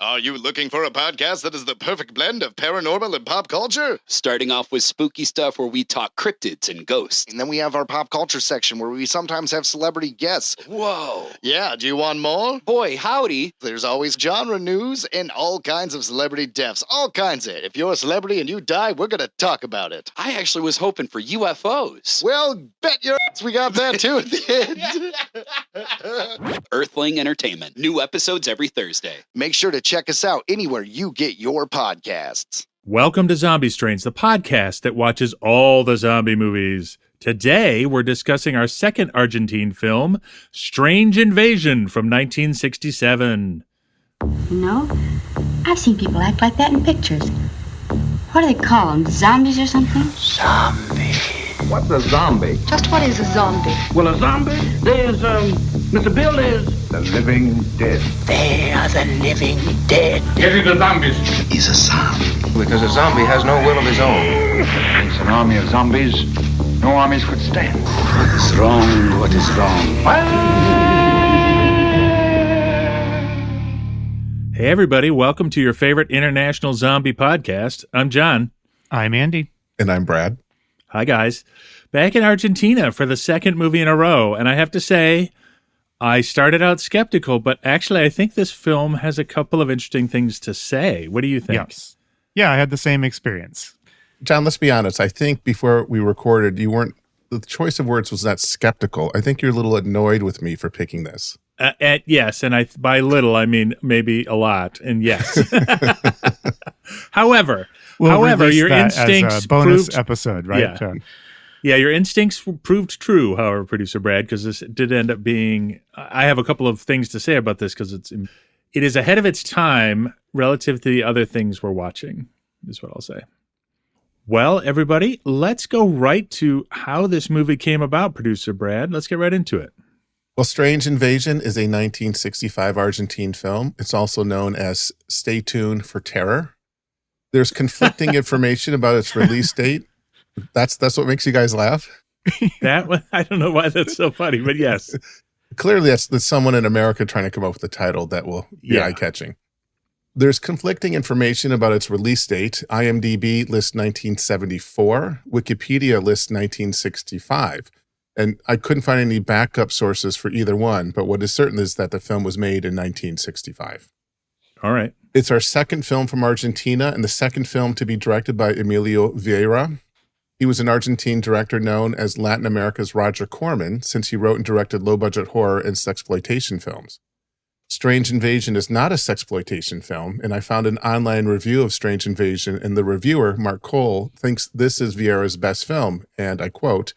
Are you looking for a podcast that is the perfect blend of paranormal and pop culture? Starting off with spooky stuff where we talk cryptids and ghosts. And then we have our pop culture section where we sometimes have celebrity guests. Whoa. Yeah, do you want more? Boy, howdy. There's always genre news and all kinds of celebrity deaths. All kinds of it. If you're a celebrity and you die, we're going to talk about it. I actually was hoping for UFOs. Well, bet your ass we got that too at the end. Earthling Entertainment. New episodes every Thursday. Make sure to check us out anywhere you get your podcasts. Welcome to Zombie Strains, the podcast that watches all the zombie movies. Today, we're discussing our second Argentine film, Strange Invasion from 1967. No, I've seen people act like that in pictures. What do they call them, zombies or something? Zombie. What's a zombie? Just what is a zombie? Well, a zombie, there's, Mr. Bill is... The living dead. They are the living dead. Get it, the zombies. He's a zombie. Because a zombie has no will of his own. It's an army of zombies no armies could stand. What is wrong? What is wrong? Hey, everybody. Welcome to your favorite international zombie podcast. I'm John. I'm Andy. And I'm Brad. Hi, guys. Back in Argentina for the second movie in a row. And I have to say, I started out skeptical, but actually I think this film has a couple of interesting things to say. What do you think? Yes. Yeah, I had the same experience. John, let's be honest. I think before we recorded, the choice of words was not skeptical. I think you're a little annoyed with me for picking this. Yes, and by little, I mean maybe a lot, and yes. However, your instincts as a bonus proved, episode, right? Yeah. John? Yeah, your instincts proved true, however, Producer Brad, because this did end up being... I have a couple of things to say about this, because it is ahead of its time relative to the other things we're watching, is what I'll say. Well, everybody, let's go right to how this movie came about, Producer Brad. Let's get right into it. Well, Strange Invasion is a 1965 Argentine film. It's also known as Stay Tuned for Terror. There's conflicting information about its release date. That's what makes you guys laugh? That one, I don't know why that's so funny, but yes. Clearly, that's someone in America trying to come up with a title that will be eye-catching. There's conflicting information about its release date. IMDb lists 1974. Wikipedia lists 1965. And I couldn't find any backup sources for either one, but what is certain is that the film was made in 1965. All right. It's our second film from Argentina and the second film to be directed by Emilio Vieira. He was an Argentine director known as Latin America's Roger Corman, since he wrote and directed low-budget horror and sexploitation films. Strange Invasion is not a sexploitation film, and I found an online review of Strange Invasion, and the reviewer, Mark Cole, thinks this is Vieira's best film, and I quote,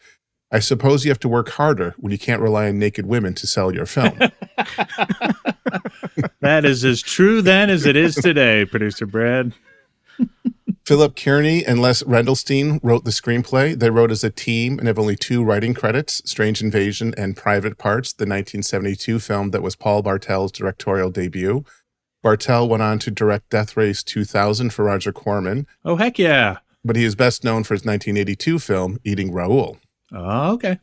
"I suppose you have to work harder when you can't rely on naked women to sell your film." That is as true then as it is today, Producer Brad. Philip Kearney and Les Rendelstein wrote the screenplay. They wrote as a team and have only two writing credits, Strange Invasion and Private Parts, the 1972 film that was Paul Bartel's directorial debut. Bartel went on to direct Death Race 2000 for Roger Corman. Oh, heck yeah. But he is best known for his 1982 film, Eating Raoul. Oh, okay.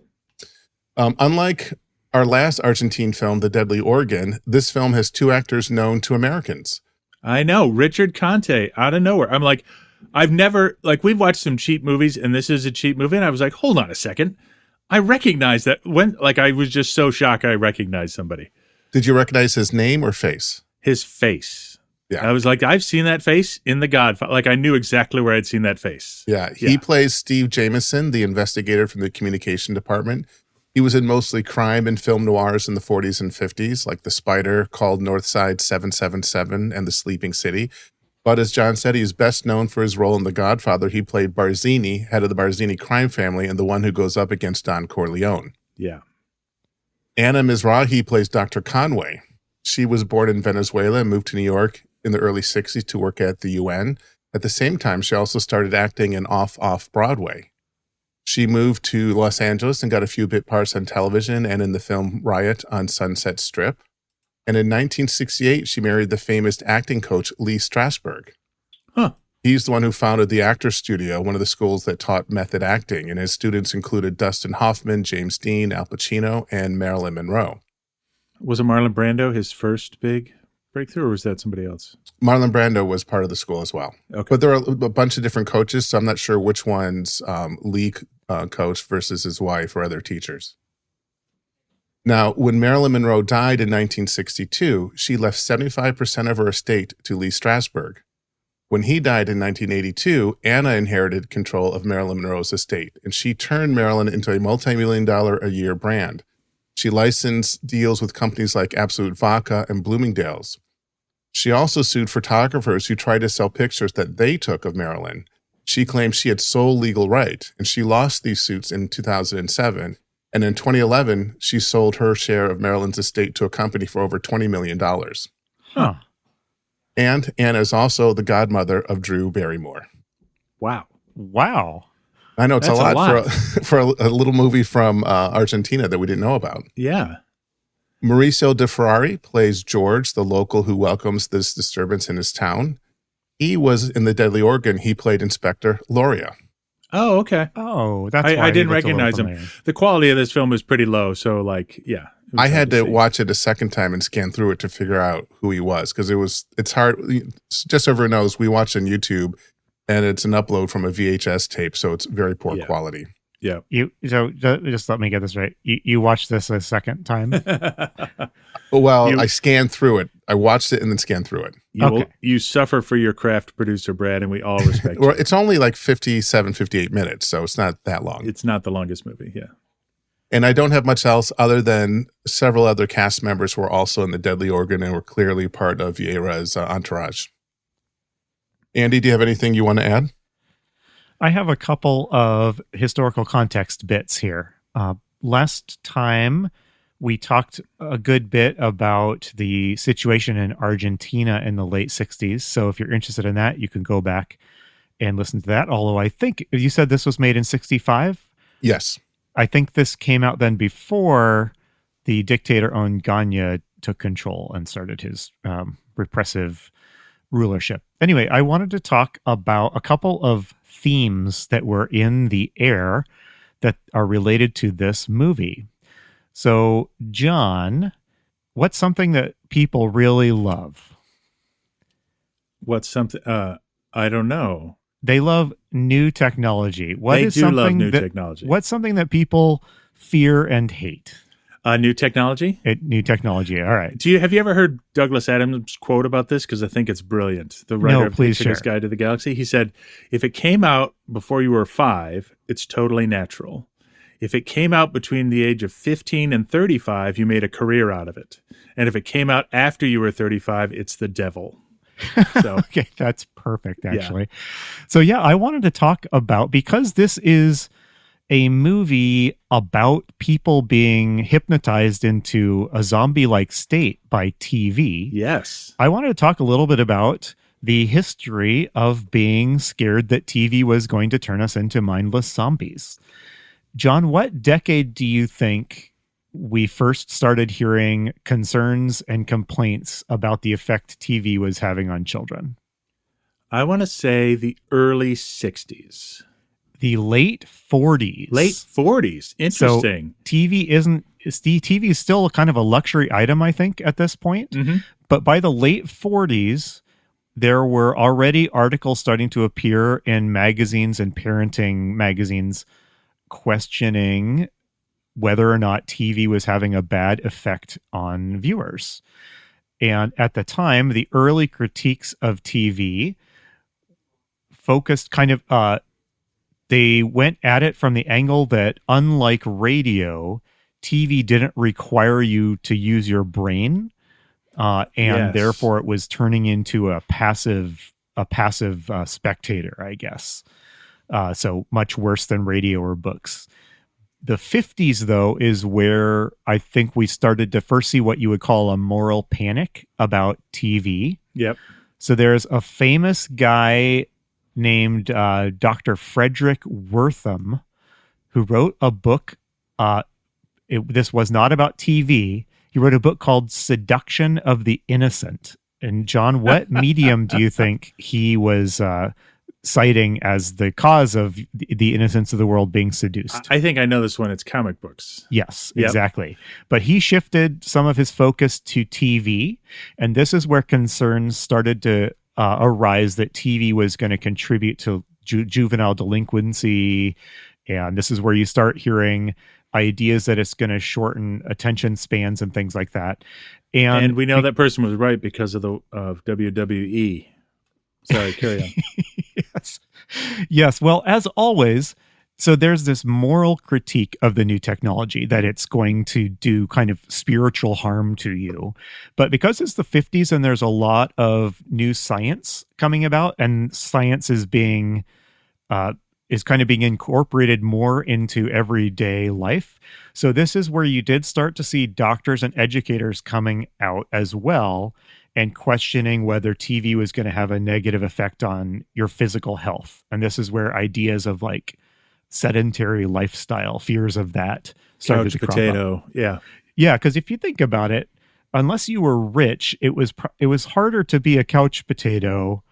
Unlike our last Argentine film, The Deadly Organ, this film has two actors known to Americans. I know, Richard Conte, out of nowhere. I'm like, we've watched some cheap movies, and this is a cheap movie, and I was like, hold on a second. I recognize that I was just so shocked I recognized somebody. Did you recognize his name or face? His face. Yeah. I was like, I've seen that face in The Godfather. Like, I knew exactly where I'd seen that face. Yeah, he plays Steve Jameson, the investigator from the communication department. He was in mostly crime and film noirs in the 40s and 50s, like The Spider, called Northside 777, and The Sleeping City. But as John said, he is best known for his role in The Godfather. He played Barzini, head of the Barzini crime family, and the one who goes up against Don Corleone. Yeah. Anna Mizrahi plays Dr. Conway. She was born in Venezuela and moved to New York in the early 60s to work at the UN. At the same time, she also started acting in Off-Broadway. She moved to Los Angeles and got a few bit parts on television and in the film Riot on Sunset Strip. And in 1968, she married the famous acting coach Lee Strasberg. Huh. He's the one who founded the Actors Studio, one of the schools that taught method acting, and his students included Dustin Hoffman, James Dean, Al Pacino, and Marilyn Monroe. Was it Marlon Brando his first big breakthrough, or was that somebody else? Marlon Brando was part of the school as well. Okay. But there are a bunch of different coaches, so I'm not sure which one's Lee coach versus his wife or other teachers. Now, when Marilyn Monroe died in 1962, she left 75% of her estate to Lee Strasberg. When he died in 1982, Anna inherited control of Marilyn Monroe's estate, and she turned Marilyn into a multi-million-dollar-a-year brand. She licensed deals with companies like Absolute Vodka and Bloomingdale's. She also sued photographers who tried to sell pictures that they took of Marilyn. She claimed she had sole legal right, and she lost these suits in 2007. And in 2011, she sold her share of Marilyn's estate to a company for over $20 million. Huh. And Anna is also the godmother of Drew Barrymore. Wow. Wow. I know it's That's a a lot, lot. for a little movie from Argentina that we didn't know about. Yeah. Mauricio de Ferrari plays George, the local who welcomes this disturbance in his town. He was in The Deadly Organ. He played Inspector Loria. Oh, okay. Oh, that's why I didn't he looked a little recognize him. familiar. The quality of this film is pretty low, so like, yeah. it was I hard had to see. watch it a second time and scan through it to figure out who he was, because it's hard. Just so everyone knows, we watched on YouTube, and it's an upload from a VHS tape, so it's very poor Yeah. quality. Yeah. Just let me get this right. You watched this a second time? Well, You- I scanned through it. I watched it and then scanned through it. Okay. You suffer for your craft, producer Brad, and we all respect Well, you. it's only like 57, 58 minutes, so it's not that long. It's not the longest movie, yeah. And I don't have much else other than several other cast members who were also in The Deadly Organ and were clearly part of Vieira's entourage. Andy, do you have anything you want to add? I have a couple of historical context bits here. Last time, we talked a good bit about the situation in Argentina in the late 60s. So if you're interested in that, you can go back and listen to that. Although I think you said this was made in 65. Yes. I think this came out then before the dictator Onganía took control and started his repressive rulership. Anyway, I wanted to talk about a couple of themes that were in the air that are related to this movie. So, John, what's something that people really love? What's something? I don't know. They love new technology. They do love new technology. What's something that people fear and hate? New technology? New technology. All right. Have you ever heard Douglas Adams' quote about this? Because I think it's brilliant. The writer of please Hitchhiker's share. Guide to the Galaxy. He said, if it came out before you were 5, it's totally natural. If it came out between the age of 15 and 35, you made a career out of it. And if it came out after you were 35, it's the devil. So, Okay, that's perfect, actually. So, yeah, I wanted to talk about, because this is a movie about people being hypnotized into a zombie-like state by TV. yes. I wanted to talk a little bit about the history of being scared that TV was going to turn us into mindless zombies. John, what decade do you think we first started hearing concerns and complaints about the effect TV was having on children? I want to say the early 60s. The late 40s. Late 40s. Interesting. So TV is still kind of a luxury item, I think, at this point. Mm-hmm. But by the late 40s, there were already articles starting to appear in magazines and parenting magazines questioning whether or not TV was having a bad effect on viewers. And at the time, the early critiques of TV focused kind of, they went at it from the angle that, unlike radio, TV didn't require you to use your brain. And Yes. therefore it was turning into a passive spectator, I guess. So much worse than radio or books. The 50s, though, is where I think we started to first see what you would call a moral panic about TV. Yep. So there's a famous guy named Dr. Frederick Wortham who wrote a book. This was not about TV. He wrote a book called Seduction of the Innocent. And John, what medium do you think he was citing as the cause of the innocence of the world being seduced. I think I know this one. It's comic books. Yes, Yep. exactly. But he shifted some of his focus to TV, and this is where concerns started to arise that TV was going to contribute to juvenile delinquency, and this is where you start hearing ideas that it's going to shorten attention spans and things like that. And we know that person was right because of WWE. Sorry, carry on. Yes. Well, as always, so there's this moral critique of the new technology that it's going to do kind of spiritual harm to you. But because it's the 50s and there's a lot of new science coming about, and science is being is kind of being incorporated more into everyday life. So this is where you did start to see doctors and educators coming out as well and questioning whether TV was going to have a negative effect on your physical health. And this is where ideas of like sedentary lifestyle, fears of that started Couch to potato. crop up. Yeah. Yeah, because if you think about it, unless you were rich, it was harder to be a couch potato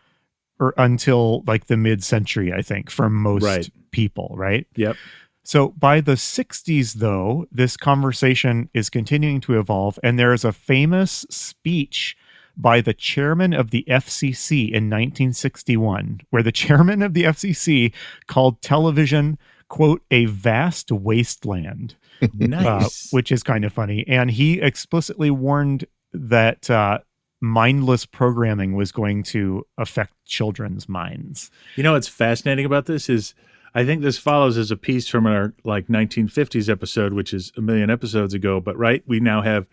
or until like the mid-century, I think, for most people, right? Yep. So by the 60s, though, this conversation is continuing to evolve, and there is a famous speech by the chairman of the FCC in 1961, where the chairman of the FCC called television, quote, a vast wasteland. Nice. Which is kind of funny. And he explicitly warned that mindless programming was going to affect children's minds. You know what's fascinating about this is I think this follows as a piece from our like 1950s episode, which is a million episodes ago. But we now have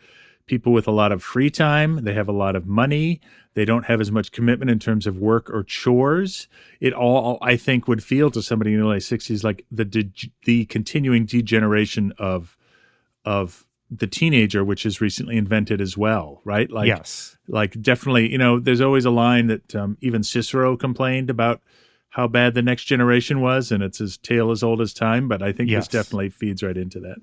people with a lot of free time. They have a lot of money. They don't have as much commitment in terms of work or chores. It all, I think, would feel to somebody in the late 60s like the continuing degeneration of the teenager, which is recently invented as well, right? Like, yes. Like definitely, there's always a line that even Cicero complained about how bad the next generation was, and it's his tale as old as time. But I think this definitely feeds right into that.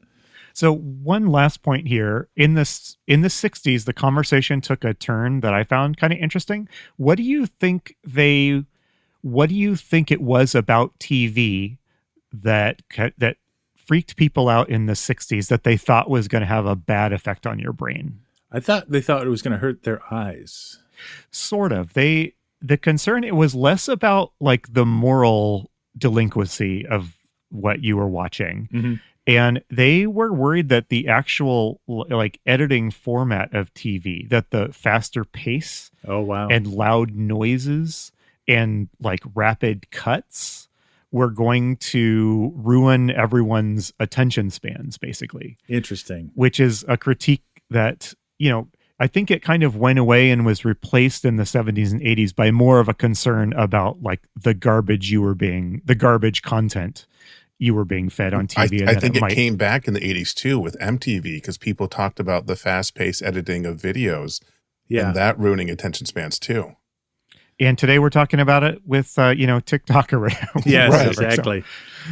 So one last point here, in the 60s, the conversation took a turn that I found kind of interesting. What do you think it was about TV that freaked people out in the 60s that they thought was going to have a bad effect on your brain? They thought it was going to hurt their eyes. Sort of. The concern, it was less about like the moral delinquency of what you were watching. Mm-hmm. And they were worried that the actual like editing format of TV, that the faster pace and loud noises and like rapid cuts were going to ruin everyone's attention spans, basically. Interesting. Which is a critique that, I think it kind of went away and was replaced in the 70s and 80s by more of a concern about like the garbage content you were being fed on TV. I think it came back in the 80s too with MTV because people talked about the fast-paced editing of videos and that ruining attention spans too. And today we're talking about it with, TikTok or whatever. Yes, whatever. exactly.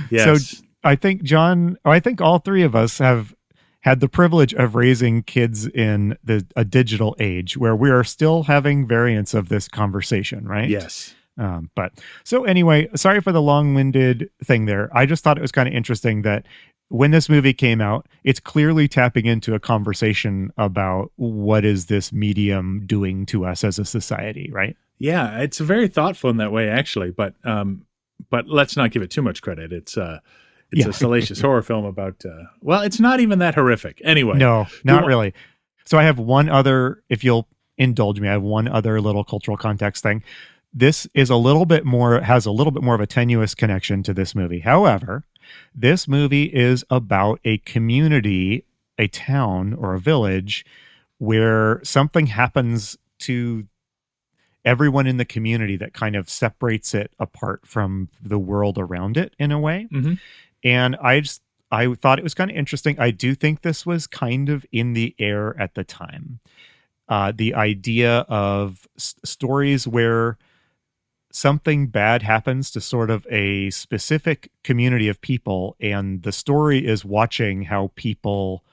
Yes. So I think, John, I think all three of us have had the privilege of raising kids in a digital age where we are still having variants of this conversation, right? Yes. But so anyway, sorry for the long-winded thing there. I just thought it was kind of interesting that when this movie came out, it's clearly tapping into a conversation about what is this medium doing to us as a society, right? Yeah, it's very thoughtful in that way, actually. But let's not give it too much credit. It's a salacious horror film about. It's not even that horrific. Anyway, no, not really. So I have one other, if you'll indulge me, I have one other little cultural context thing. This is has a little bit more of a tenuous connection to this movie. However, this movie is about a community, a town or a village where something happens to everyone in the community that kind of separates it apart from the world around it in a way. Mm-hmm. And I thought it was kind of interesting. I do think this was kind of in the air at the time. The idea of stories where something bad happens to sort of a specific community of people, and the story is watching how people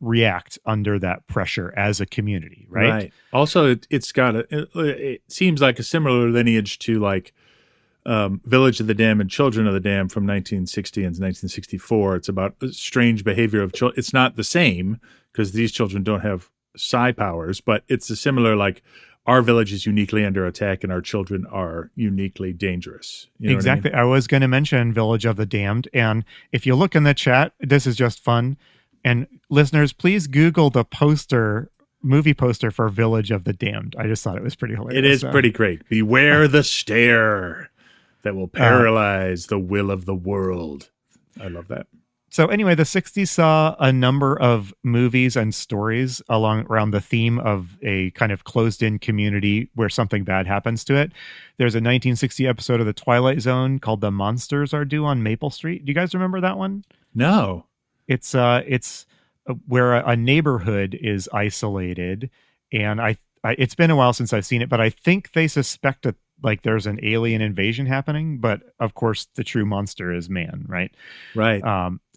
react under that pressure as a community, right? Also, it seems like a similar lineage to like Village of the Damned and Children of the Damned from 1960 and 1964. It's about strange behavior of children. It's not the same because these children don't have psi powers, but it's a similar, like, our village is uniquely under attack and our children are uniquely dangerous. You know exactly. what I mean? I was going to mention Village of the Damned. And if you look in the chat, this is just fun. And listeners, please Google the movie poster for Village of the Damned. I just thought it was pretty hilarious. It is pretty great. Beware the stare that will paralyze the will of the world. I love that. So anyway, the 60s saw a number of movies and stories around the theme of a kind of closed-in community where something bad happens to it. There's a 1960 episode of The Twilight Zone called The Monsters Are Due on Maple Street. Do you guys remember that one? No. It's where a neighborhood is isolated, and it's been a while since I've seen it, but I think they suspect that like there's an alien invasion happening, but of course the true monster is man, right? Right.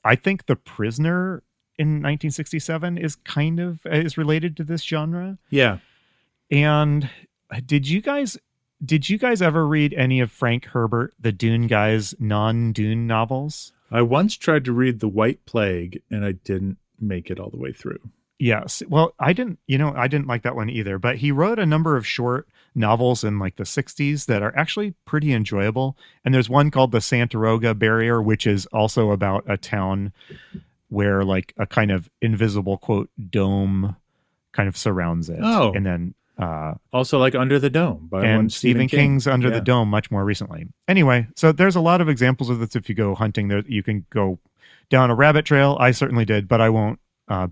I think The Prisoner in 1967 is related to this genre. Yeah. And did you guys ever read any of Frank Herbert, the Dune guy's non-Dune novels? I once tried to read The White Plague and I didn't make it all the way through. Yes. Well, I didn't like that one either, but he wrote a number of short novels in like the 60s that are actually pretty enjoyable. And there's one called The Santaroga Barrier, which is also about a town where like a kind of invisible, quote, dome kind of surrounds it. Oh. And then also like Under the Dome by and Stephen King's Under the Dome much more recently. Anyway, so there's a lot of examples of this. If you go hunting there, you can go down a rabbit trail. I certainly did, but I won't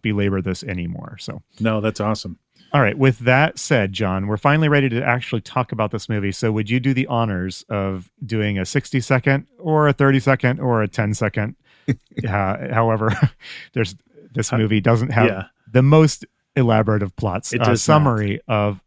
belabor this anymore. So no, that's awesome. All right. With that said, John, we're finally ready to actually talk about this movie. So would you do the honors of doing a 60-second or a 30-second or a 10-second? However, this movie doesn't have the most elaborate of plots. It does summary of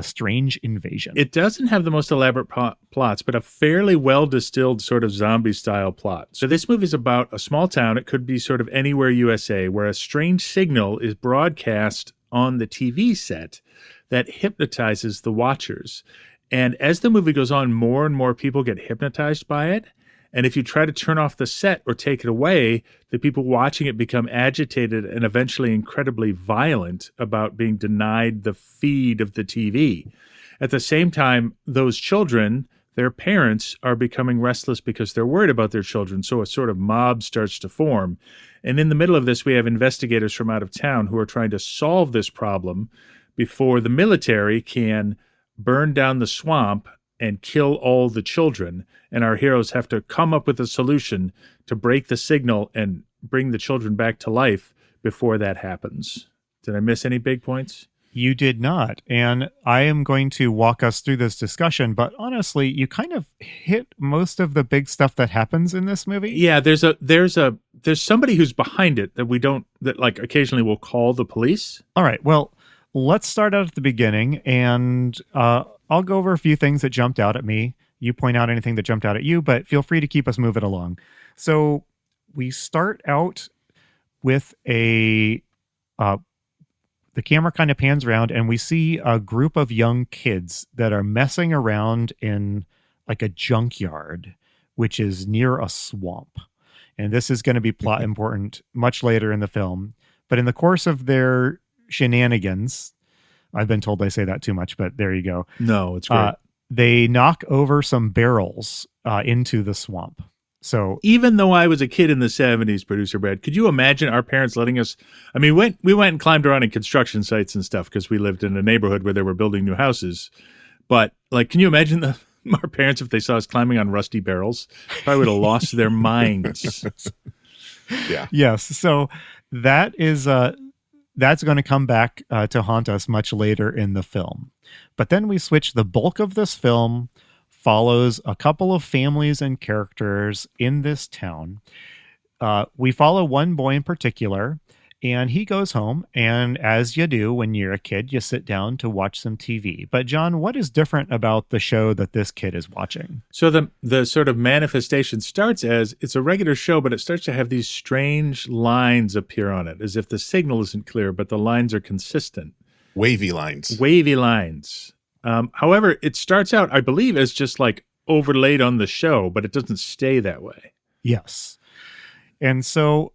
Strange Invasion. It doesn't have the most elaborate plots, but a fairly well-distilled sort of zombie-style plot. So this movie is about a small town. It could be sort of anywhere USA, where a strange signal is broadcast on the TV set that hypnotizes the watchers. And as the movie goes on, more and more people get hypnotized by it. And if you try to turn off the set or take it away, the people watching it become agitated and eventually incredibly violent about being denied the feed of the TV. At the same time, those children, their parents, are becoming restless because they're worried about their children. So a sort of mob starts to form. And in the middle of this, we have investigators from out of town who are trying to solve this problem before the military can burn down the swamp and kill all the children. And our heroes have to come up with a solution to break the signal and bring the children back to life before that happens. Did I miss any big points? You did not. And I am going to walk us through this discussion, but honestly, you kind of hit most of the big stuff that happens in this movie. Yeah, there's somebody who's behind it that like occasionally will call the police. All right. Well, let's start out at the beginning, and I'll go over a few things that jumped out at me. You point out anything that jumped out at you, but feel free to keep us moving along. So we start out with the camera kind of pans around and we see a group of young kids that are messing around in like a junkyard, which is near a swamp. And this is going to be plot important much later in the film. But in the course of their shenanigans, I've been told I say that too much, but there you go. No, it's great. They knock over some barrels into the swamp. So even though I was a kid in the 70s, producer Brad, could you imagine our parents letting us? I mean, we went and climbed around in construction sites and stuff because we lived in a neighborhood where they were building new houses. But like, can you imagine our parents if they saw us climbing on rusty barrels? Probably would have lost their minds. Yeah. Yes. So that is that's going to come back to haunt us much later in the film. But then we switch. The bulk of this film follows a couple of families and characters in this town. We follow one boy in particular, and he goes home. And as you do when you're a kid, you sit down to watch some TV. But John, what is different about the show that this kid is watching? So the sort of manifestation starts as it's a regular show, but it starts to have these strange lines appear on it, as if the signal isn't clear, but the lines are consistent. Wavy lines. However, it starts out, I believe, as just like overlaid on the show, but it doesn't stay that way. Yes. And so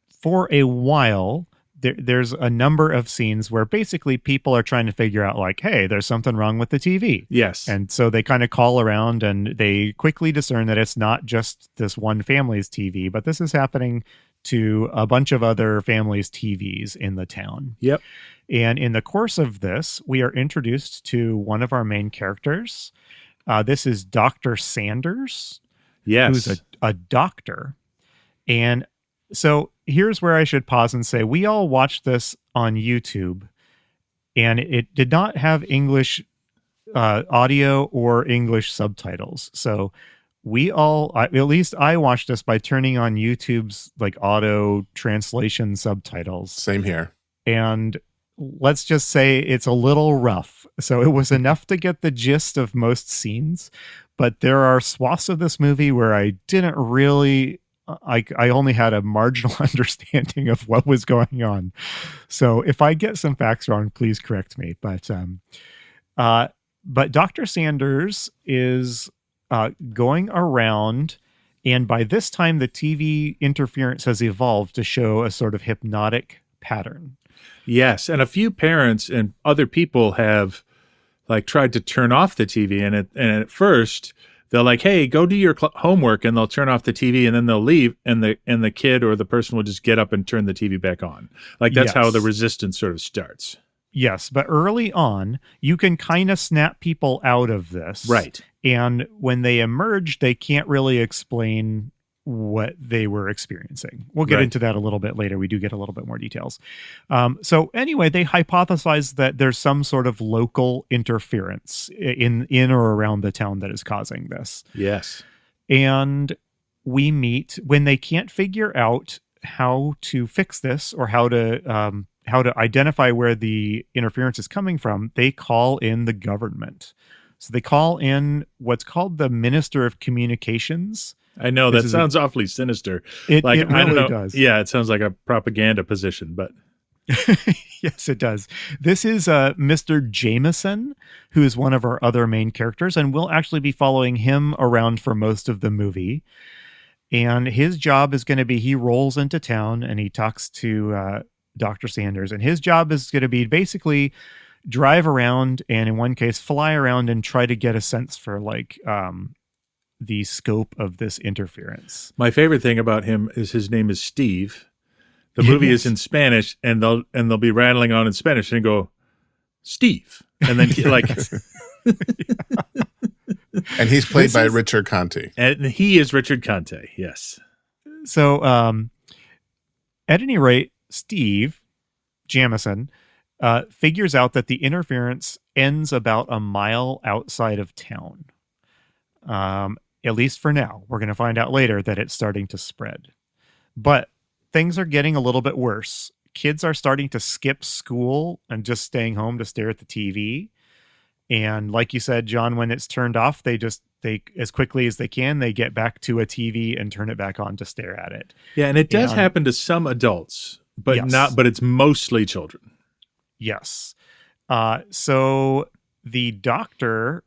for a while, there's a number of scenes where basically people are trying to figure out like, hey, there's something wrong with the TV. Yes. And so they kind of call around and they quickly discern that it's not just this one family's TV, but this is happening to a bunch of other families' TVs in the town. Yep. And in the course of this, we are introduced to one of our main characters. This is Dr. Sanders. Yes. Who's a doctor. And so here's where I should pause and say, we all watched this on YouTube, and it did not have English audio or English subtitles. So we all, at least I watched this by turning on YouTube's like auto translation subtitles. Same here. And let's just say it's a little rough. So it was enough to get the gist of most scenes, but there are swaths of this movie where I didn't really, I only had a marginal understanding of what was going on. So if I get some facts wrong, please correct me. But Dr. Sanders is going around, and by this time the TV interference has evolved to show a sort of hypnotic pattern. Yes, and a few parents and other people have like tried to turn off the TV, and at first they're like, "Hey, go do your homework," and they'll turn off the TV, and then they'll leave, and the kid or the person will just get up and turn the TV back on. Like that's how the resistance sort of starts. Yes, but early on, you can kind of snap people out of this, right? And when they emerge, they can't really explain what they were experiencing. We'll get into that a little bit later. We do get a little bit more details. So anyway, they hypothesize that there's some sort of local interference in or around the town that is causing this. Yes. And we meet when they can't figure out how to fix this or how to identify where the interference is coming from. They call in the government. So they call in what's called the Minister of Communications. I know that sounds awfully sinister. It really does. Yeah, it sounds like a propaganda position, but yes, it does. This is Mr. Jameson, who is one of our other main characters, and we'll actually be following him around for most of the movie. And his job is going to be, he rolls into town and he talks to Dr. Sanders, and his job is going to be basically drive around and in one case fly around and try to get a sense for like the scope of this interference. My favorite thing about him is his name is Steve. The movie is in Spanish, and they'll be rattling on in Spanish and go, Steve, and then like, and he's played by Richard Conte, and he is Richard Conte. Yes. So, at any rate, Steve Jamison figures out that the interference ends about a mile outside of town. At least for now. We're going to find out later that it's starting to spread. But things are getting a little bit worse. Kids are starting to skip school and just staying home to stare at the TV. And like you said, John, when it's turned off, they as quickly as they can, they get back to a TV and turn it back on to stare at it. Yeah, and it does happen to some adults, but but it's mostly children. Yes. So the doctor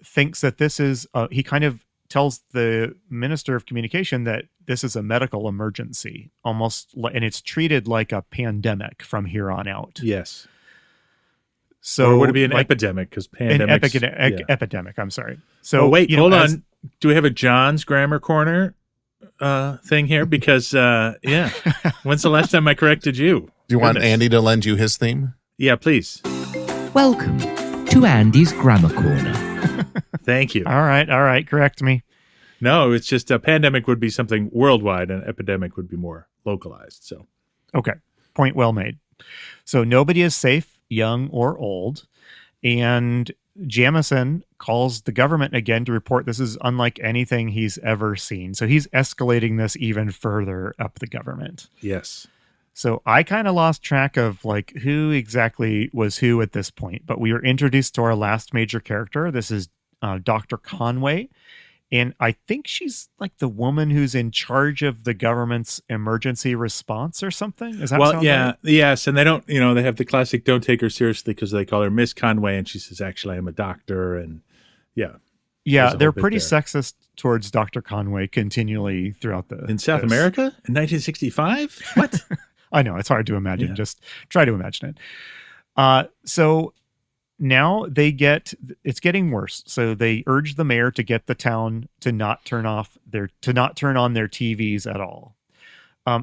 thinks that this is, he kind of tells the Minister of Communication that this is a medical emergency, almost, and it's treated like a pandemic from here on out. Yes. So or would it be an epidemic? Because pandemic. Epidemic. I'm sorry. So wait, hold on. Do we have a John's Grammar Corner thing here? Because when's the last time I corrected you? Do you want Andy to lend you his theme? Yeah, please. Welcome to Andy's Grammar Corner. Thank you. All right. Correct me. No, it's just a pandemic would be something worldwide, and epidemic would be more localized. So, okay, point well made. So nobody is safe, young or old, and Jamison calls the government again to report this is unlike anything he's ever seen. So he's escalating this even further up the government. Yes. So I kind of lost track of like who exactly was who at this point, but we were introduced to our last major character. This is Dr. Conway. And I think she's like the woman who's in charge of the government's emergency response or something. Is that right? Yes. And they don't, they have the classic don't take her seriously because they call her Miss Conway. And she says, actually, I'm a doctor. And yeah. There's a Yeah, whole they're bit pretty there. sexist towards Dr. Conway continually throughout the In South this. America in 1965. What? I know, it's hard to imagine. Yeah. Just try to imagine it. So now it's getting worse. So they urge the mayor to get the town to not turn on their TVs at all.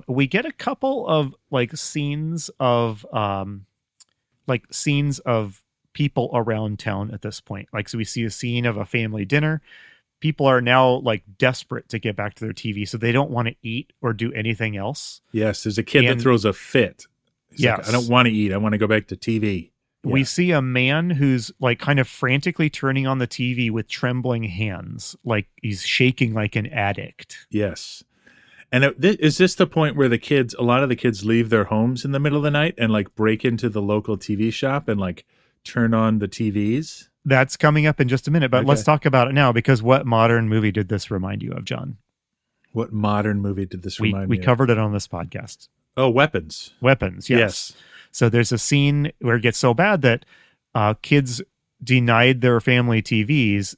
We get a couple of scenes of people around town at this point. So we see a scene of a family dinner. People are now desperate to get back to their TV, so they don't want to eat or do anything else. Yes, there's a kid that throws a fit. He's Yes. I don't want to eat. I want to go back to TV. We Yeah. see a man who's kind of frantically turning on the TV with trembling hands, like he's shaking like an addict. Yes. And is this the point where a lot of the kids leave their homes in the middle of the night and break into the local TV shop and turn on the TVs? That's coming up in just a minute, but Okay. let's talk about it now, because what modern movie did this remind you of, John? What modern movie did this remind me We of? covered it on this podcast. Oh, Weapons. Weapons, yes. So there's a scene where it gets so bad that kids denied their family TVs,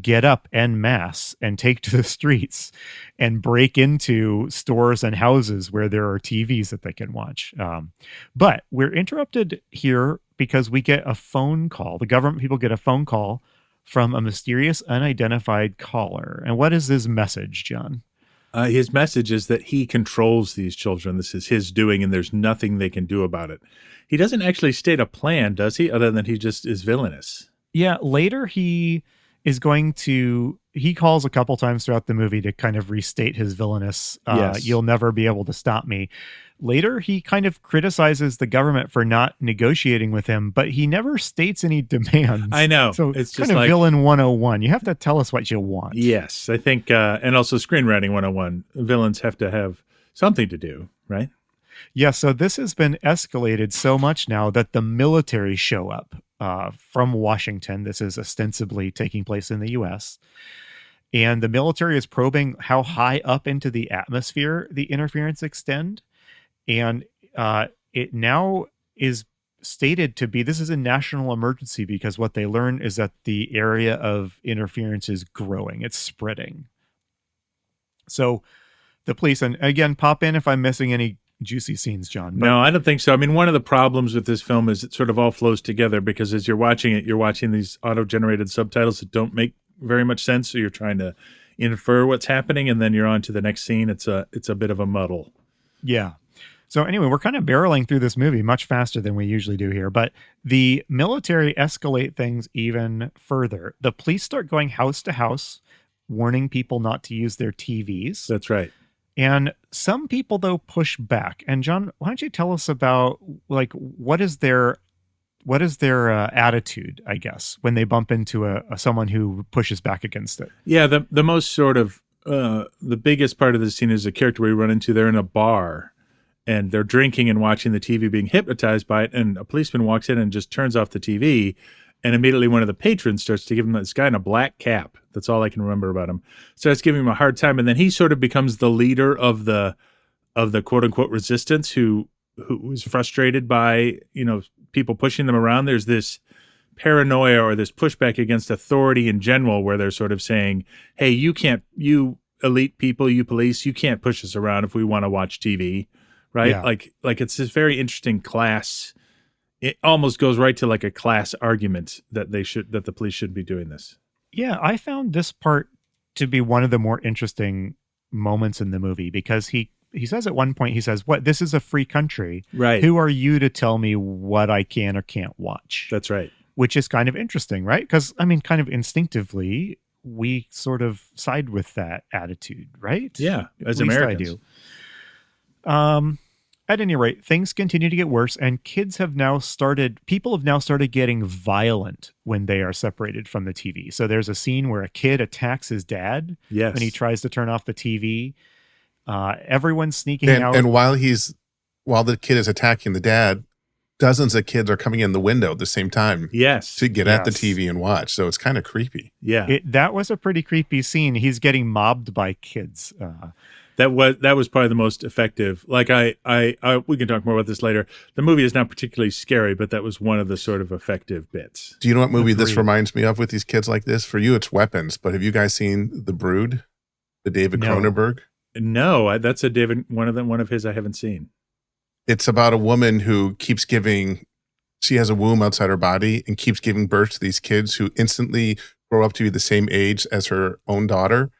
get up en masse and take to the streets and break into stores and houses where there are TVs that they can watch. But we're interrupted here because we get a phone call. The government people get a phone call from a mysterious unidentified caller. And what is his message, John? His message is that he controls these children. This is his doing, and there's nothing they can do about it. He doesn't actually state a plan, does he? Other than he just is villainous. Yeah, later he calls a couple times throughout the movie to kind of restate his villainous, Yes. You'll never be able to stop me. Later, he kind of criticizes the government for not negotiating with him, but he never states any demands. I know. So It's it's just kind of villain 101. You have to tell us what you want. Yes, I think, and also screenwriting 101. Villains have to have something to do, right? Yeah, so this has been escalated so much now that the military show up from Washington. This is ostensibly taking place in the U.S., and the military is probing how high up into the atmosphere the interference extend. And it now is stated to be, this is a national emergency, because what they learn is that the area of interference is growing. It's spreading. So the police, and again, pop in if I'm missing any juicy scenes, John. But No, I don't think so. I mean, one of the problems with this film is it sort of all flows together, because as you're watching it, you're watching these auto-generated subtitles that don't make very much sense. So you're trying to infer what's happening, and then you're on to the next scene. It's a bit of a muddle. yeah. So anyway, we're kind of barreling through this movie much faster than we usually do here, but the military escalate things even further. The police start going house to house, warning people not to use their TVs. That's right. And some people, though, push back. And John, why don't you tell us about what is their attitude, I guess, when they bump into someone who pushes back against it? Yeah, the most sort of the biggest part of the scene is a character we run into. They're in a bar, and they're drinking and watching the TV, being hypnotized by it. And a policeman walks in and just turns off the TV. And immediately one of the patrons starts to give him this guy in a black cap. That's all I can remember about him. Starts giving him a hard time. And then he sort of becomes the leader of the quote unquote resistance who is frustrated by, people pushing them around. There's this paranoia or this pushback against authority in general, where they're sort of saying, hey, you elite people, you police, you can't push us around if we want to watch TV. Right. Yeah. Like it's this very interesting class. It almost goes right to a class argument that the police should be doing this. Yeah, I found this part to be one of the more interesting moments in the movie, because he says at one point, he says, "What? This is a free country. Right. Who are you to tell me what I can or can't watch?" That's right. Which is kind of interesting, right? Because, I mean, kind of instinctively, we sort of side with that attitude, right? Yeah, as At least Americans. I do. At any rate, things continue to get worse, and people have now started getting violent when they are separated from the TV. So there's a scene where a kid attacks his dad Yes. when he tries to turn off the TV. Everyone's sneaking And, out. and while the kid is attacking the dad, dozens of kids are coming in the window at the same time Yes. to get at the Yes. TV and watch. So it's kind of creepy. Yeah. That was a pretty creepy scene. He's getting mobbed by kids. That was probably the most effective. Like I we can talk more about this later. The movie is not particularly scary, but that was one of the sort of effective bits. Do you know what movie this reminds me of with these kids like this? For you, it's Weapons, but have you guys seen The Brood, the David Cronenberg? No, that's a David one of his I haven't seen. It's about a woman who keeps giving. She has a womb outside her body and keeps giving birth to these kids who instantly grow up to be the same age as her own daughter.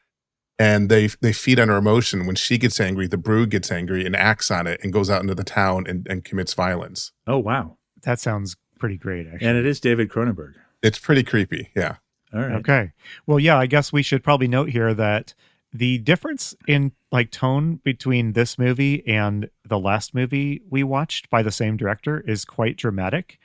And they feed on her emotion. When she gets angry, the brood gets angry and acts on it and goes out into the town and commits violence. Oh, wow. That sounds pretty great, actually. And it is David Cronenberg. It's pretty creepy, yeah. All right. Okay. Well, yeah, I guess we should probably note here that the difference in like tone between this movie and the last movie we watched by the same director is quite dramatic.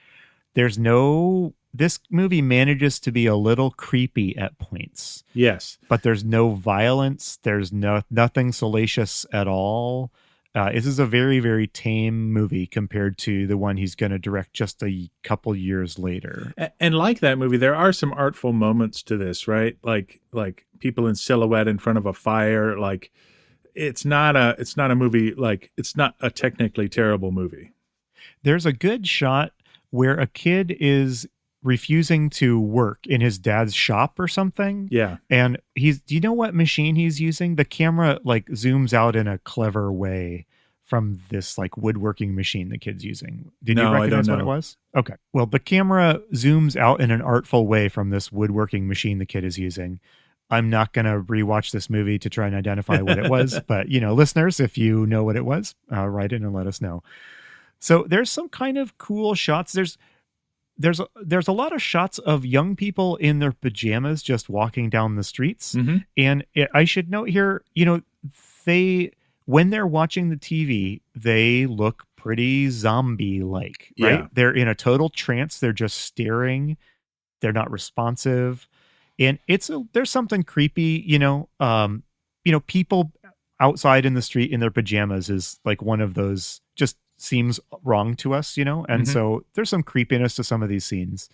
This movie manages to be a little creepy at points. Yes. But there's no violence. There's nothing salacious at all. This is a very, very tame movie compared to the one he's going to direct just a couple years later. And like that movie, there are some artful moments to this, right? Like people in silhouette in front of a fire. Like it's not a movie. Like it's not a technically terrible movie. There's a good shot where a kid is refusing to work in his dad's shop or something. Yeah. And do you know what machine he's using? The camera like zooms out in a clever way from this like woodworking machine the kid's using. Did you recognize what it was? Okay. Well, the camera zooms out in an artful way from this woodworking machine the kid is using. I'm not going to rewatch this movie to try and identify what it was, but listeners, if you know what it was, write in and let us know. So there's some kind of cool shots. There's a lot of shots of young people in their pajamas just walking down the streets. Mm-hmm. And I should note here, when they're watching the TV, they look pretty zombie-like, right? Yeah. They're in a total trance. They're just staring. They're not responsive. And there's something creepy, people outside in the street in their pajamas is like one of those just seems wrong to us, and so there's some creepiness to some of these scenes.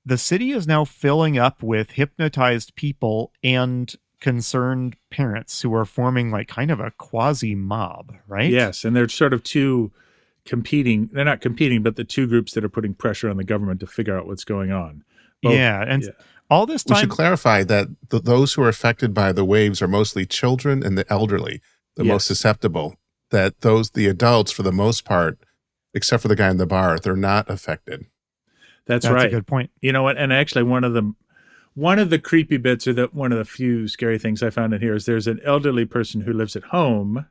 The city is now filling up with hypnotized people and concerned parents who are forming like kind of a quasi mob, right? Yes, and they're sort of they're not competing, but the two groups that are putting pressure on the government to figure out what's going on. All this time, we should clarify that those who are affected by the waves are mostly children and the elderly, the most susceptible. That the adults, for the most part, except for the guy in the bar, they're not affected. That's right. A good point. You know what? And actually, one of the creepy bits, or one of the few scary things I found in here, is there's an elderly person who lives at home,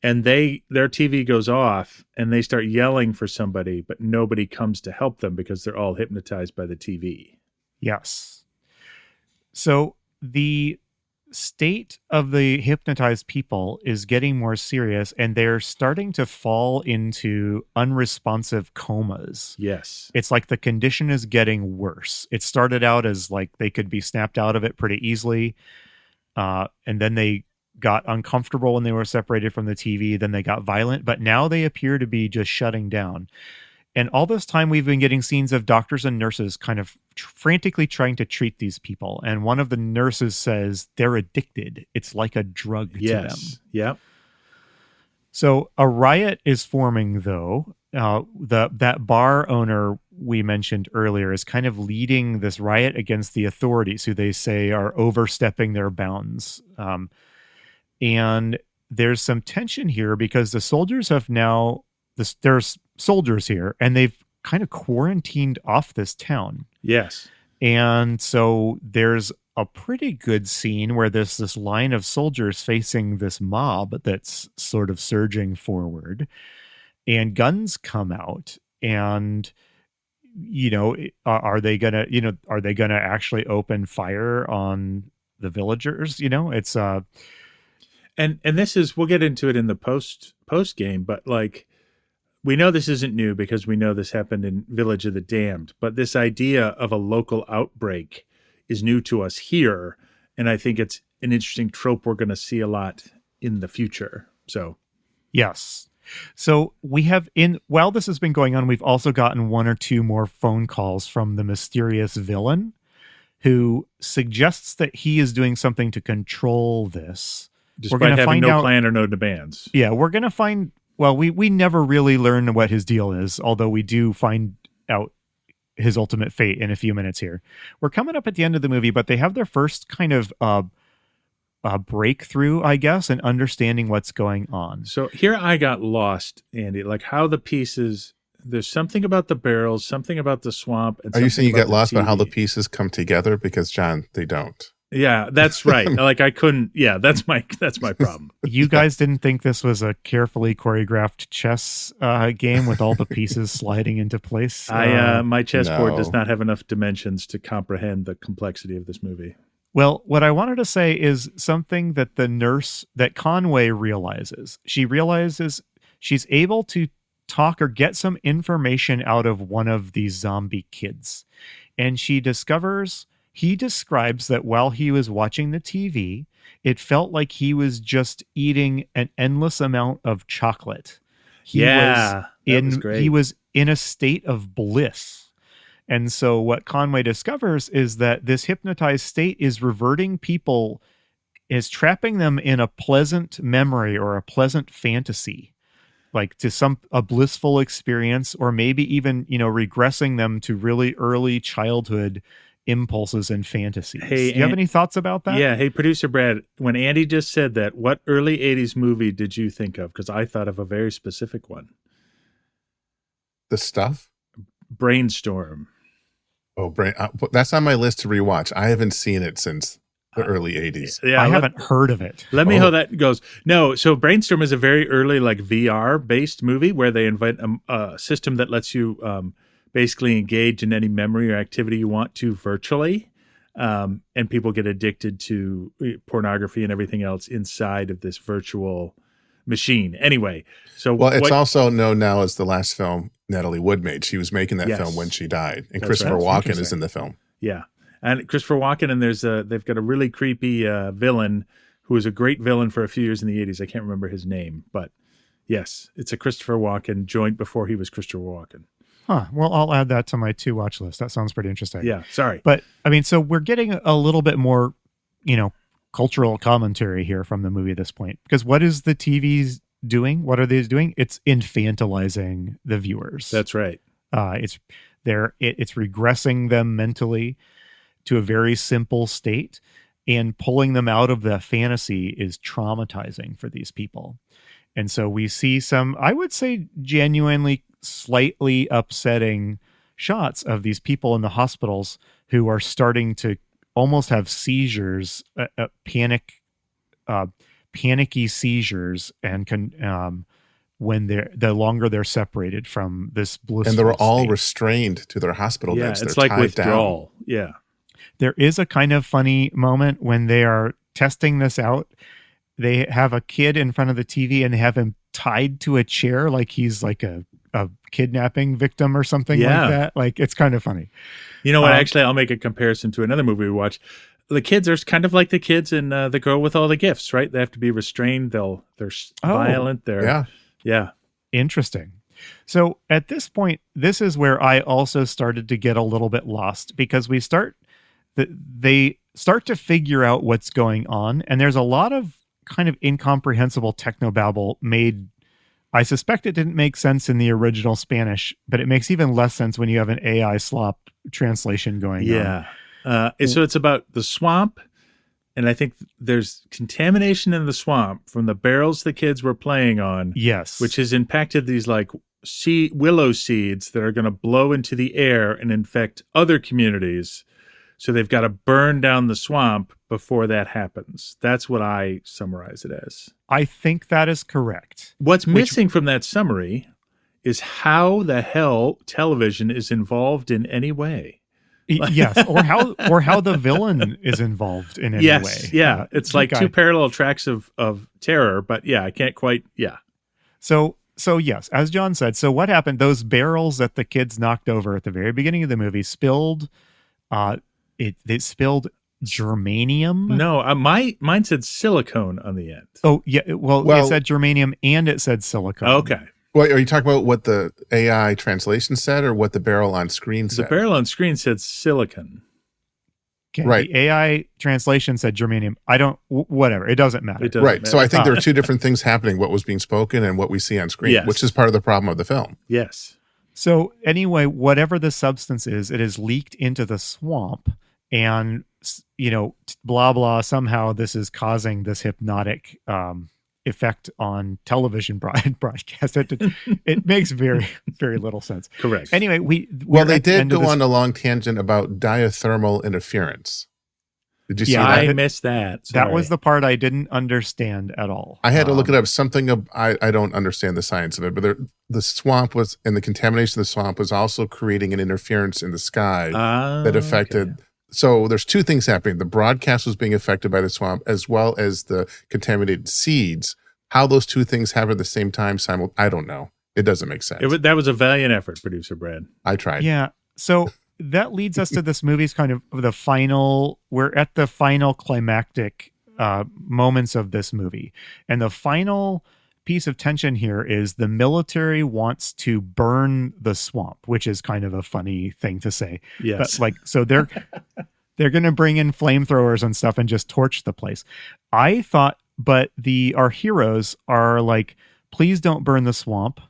and their TV goes off, and they start yelling for somebody, but nobody comes to help them because they're all hypnotized by the TV. Yes. So the state of the hypnotized people is getting more serious, and they're starting to fall into unresponsive comas. Yes. It's like the condition is getting worse. It started out as like they could be snapped out of it pretty easily. And then they got uncomfortable when they were separated from the TV. Then they got violent, but now they appear to be just shutting down. And all this time we've been getting scenes of doctors and nurses kind of frantically trying to treat these people. And one of the nurses says they're addicted. It's like a drug to them. Yep. So a riot is forming, though. That bar owner we mentioned earlier is kind of leading this riot against the authorities, who they say are overstepping their bounds. And there's some tension here because the soldiers have now... there's soldiers here, and they've kind of quarantined off this town. Yes. And so there's a pretty good scene where there's this line of soldiers facing this mob that's sort of surging forward, and guns come out, and are they gonna actually open fire on the villagers? It's and this is, we'll get into it in the post game, but like, we know this isn't new because we know this happened in Village of the Damned, but this idea of a local outbreak is new to us here. And I think it's an interesting trope we're going to see a lot in the future. So, yes. So we have while this has been going on, we've also gotten one or two more phone calls from the mysterious villain who suggests that he is doing something to control this. Despite having no plan or no demands. Yeah, we're going to find... Well, we never really learn what his deal is, although we do find out his ultimate fate in a few minutes here. We're coming up at the end of the movie, but they have their first kind of breakthrough, I guess, in understanding what's going on. So here I got lost, Andy, like how the pieces... There's something about the barrels, something about the swamp. And are you saying you get lost about how the TV. pieces come together? Because, John, they don't. Yeah, that's right. Like I couldn't. Yeah, that's my problem. You guys didn't think this was a carefully choreographed chess game with all the pieces sliding into place? My chessboard No. does not have enough dimensions to comprehend the complexity of this movie. Well, what I wanted to say is something that the nurse, that Conway realizes. She realizes she's able to talk or get some information out of one of these zombie kids. And he describes that while he was watching the TV, it felt like he was just eating an endless amount of chocolate. He was in a state of bliss. And so what Conway discovers is that this hypnotized state is reverting people, is trapping them in a pleasant memory or a pleasant fantasy, like to a blissful experience, or maybe even, regressing them to really early childhood impulses and fantasies. Hey, do you have any thoughts about that? Yeah. Hey, producer Brad, when Andy just said that, what early 80s movie did you think of? Because I thought of a very specific one. The Stuff? Brainstorm. Oh, that's on my list to rewatch. I haven't seen it since the early 80s. Yeah, I haven't heard of it. Let me know how that goes. No, so Brainstorm is a very early, like VR-based movie where they invent a system that lets you basically engage in any memory or activity you want to virtually, and people get addicted to pornography and everything else inside of this virtual machine. Anyway, so it's also known now as the last film Natalie Wood made. She was making that film when she died, and That's Christopher right. Walken is in the film. Yeah. And Christopher Walken, and they've got a really creepy villain who was a great villain for a few years in the 80s. I can't remember his name, but yes, it's a Christopher Walken joint before he was Christopher Walken. Huh. Well, I'll add that to my to watch list. That sounds pretty interesting. Yeah, sorry. But I mean, so we're getting a little bit more, cultural commentary here from the movie at this point, because what is the TV's doing? What are they doing? It's infantilizing the viewers. That's right. It's regressing them mentally to a very simple state, and pulling them out of the fantasy is traumatizing for these people. And so we see some, I would say, genuinely slightly upsetting shots of these people in the hospitals who are starting to almost have seizures, panicky seizures, and when the longer they're separated from this blissful and they're all state. Restrained to their hospital beds. It's they're like tied withdrawal. down. Yeah. There is a kind of funny moment when they are testing this out. They have a kid in front of the TV and they have him tied to a chair like he's like a kidnapping victim or something like that. Like, it's kind of funny. You know what? Actually, I'll make a comparison to another movie we watched. The kids are kind of like the kids in The Girl with All the Gifts, right? They have to be restrained. They're violent. Yeah. Interesting. So at this point, this is where I also started to get a little bit lost, because they start to figure out what's going on. And there's a lot of kind of incomprehensible technobabble made. I suspect it didn't make sense in the original Spanish, but it makes even less sense when you have an AI slop translation going on. So it's about the swamp, and I think there's contamination in the swamp from the barrels the kids were playing on. Yes. Which has impacted these like willow seeds that are going to blow into the air and infect other communities. So they've got to burn down the swamp before that happens. That's what I summarize it as. I think that is correct. What's missing from that summary is how the hell television is involved in any way. Yes, or how the villain is involved in any way. Yeah. It's like two parallel tracks of terror, but I can't quite. Yeah. So yes, as John said, so what happened? Those barrels that the kids knocked over at the very beginning of the movie spilled. It spilled germanium. No, mine said silicone on the end. Oh yeah, well it said germanium and it said silicone. Okay. Well, are you talking about what the AI translation said, or what the barrel on screen said? The barrel on screen said silicon. Okay, Right. The AI translation said germanium. Whatever. It doesn't matter. Right. So I think there are two different things happening, what was being spoken and what we see on screen, Yes. which is part of the problem of the film. Yes. So anyway, whatever the substance is, it is leaked into the swamp, and blah blah. Somehow this is causing this hypnotic effect on television broadcast. It makes very very little sense. Correct. Anyway, they did go on a long tangent about diathermal interference. Did you see that? I missed that. Sorry. That was the part I didn't understand at all. I had to look it up. I don't understand the science of it, but the swamp was, and the contamination of the swamp was also creating an interference in the sky that affected. Okay. So there's two things happening. The broadcast was being affected by the swamp, as well as the contaminated seeds. How those two things happen at the same time, I don't know. It doesn't make sense. That was a valiant effort, producer Brad. I tried. Yeah. So that leads us to this movie's kind of we're at the final climactic moments of this movie. And the final piece of tension here is the military wants to burn the swamp, which is kind of a funny thing to say. Yes. But so they're going to bring in flamethrowers and stuff and just torch the place. I thought, but our heroes are like, please don't burn the swamp.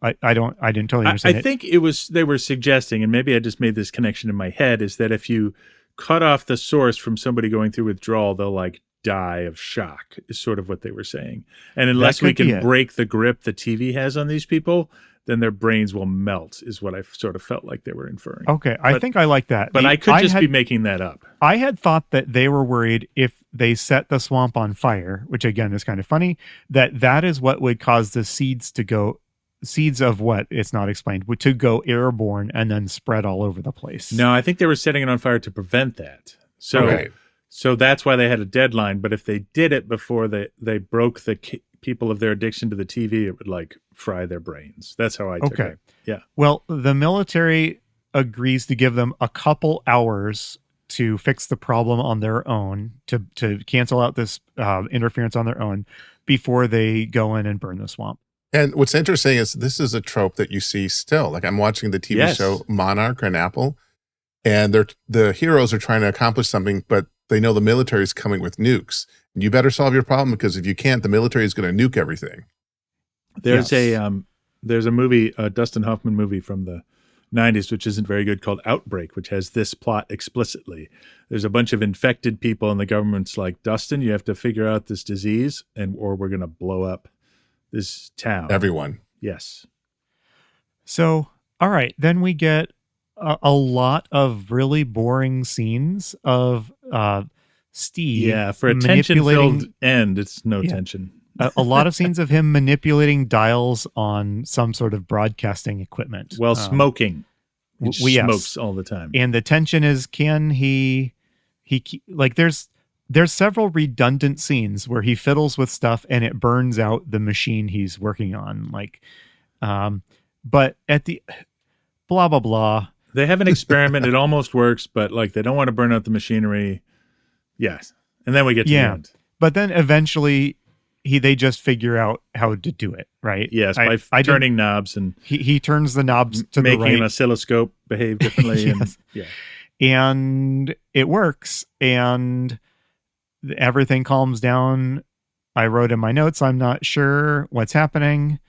I didn't totally understand. I think they were suggesting, and maybe I just made this connection in my head, is that if you cut off the source from somebody going through withdrawal, they'll like die of shock, is sort of what they were saying. And unless we can break the grip the TV has on these people, then their brains will melt, is what I sort of felt like they were inferring. Okay, I think I like that. But I could just be making that up. I had thought that they were worried if they set the swamp on fire, which again is kind of funny, that is what would cause the seeds of what, it's not explained, to go airborne and then spread all over the place. No, I think they were setting it on fire to prevent that. So that's why they had a deadline. But if they did it before they broke the people of their addiction to the TV, it would like fry their brains. That's how I took it. Yeah. Well, the military agrees to give them a couple hours to fix the problem on their own, to cancel out this interference on their own before they go in and burn the swamp. And what's interesting is this is a trope that you see still. Like I'm watching the TV show Monarch on Apple, and the heroes are trying to accomplish something, but they know the military is coming with nukes. And you better solve your problem, because if you can't, the military is going to nuke everything. There's a movie, a Dustin Hoffman movie from the 90s, which isn't very good, called Outbreak, which has this plot explicitly. There's a bunch of infected people, and the government's like, Dustin, you have to figure out this disease, or we're going to blow up this town. Everyone. Yes. So, all right, then we get a lot of really boring scenes of Steve. Yeah, for a tension-filled end, it's no tension. A lot of scenes of him manipulating dials on some sort of broadcasting equipment. Well, smoking. He smokes all the time. And the tension is, can he like, there's several redundant scenes where he fiddles with stuff and it burns out the machine he's working on. Like, but at the blah, blah, blah. They have an experiment. It almost works, but like they don't want to burn out the machinery. Yes. And then we get to the end. But then eventually they just figure out how to do it, right? Yes, by turning knobs, and he turns the knobs to making the right. an oscilloscope behave differently. Yes. And it works, and everything calms down. I wrote in my notes, I'm not sure what's happening,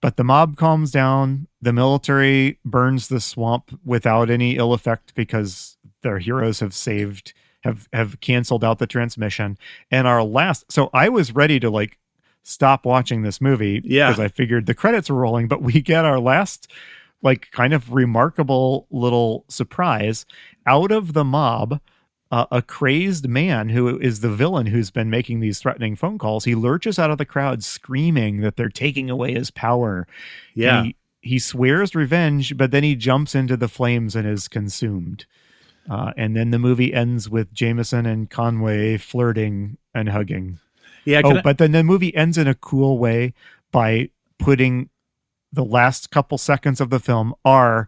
but the mob calms down. The military burns the swamp without any ill effect because their heroes have canceled out the transmission. And so I was ready to like stop watching this movie because I figured the credits were rolling, but we get our last like kind of remarkable little surprise. Out of the mob, a crazed man who is the villain who's been making these threatening phone calls, he lurches out of the crowd screaming that they're taking away his power. Yeah. He swears revenge, but then he jumps into the flames and is consumed. And then the movie ends with Jameson and Conway flirting and hugging. Yeah. But then the movie ends in a cool way by putting the last couple seconds of the film are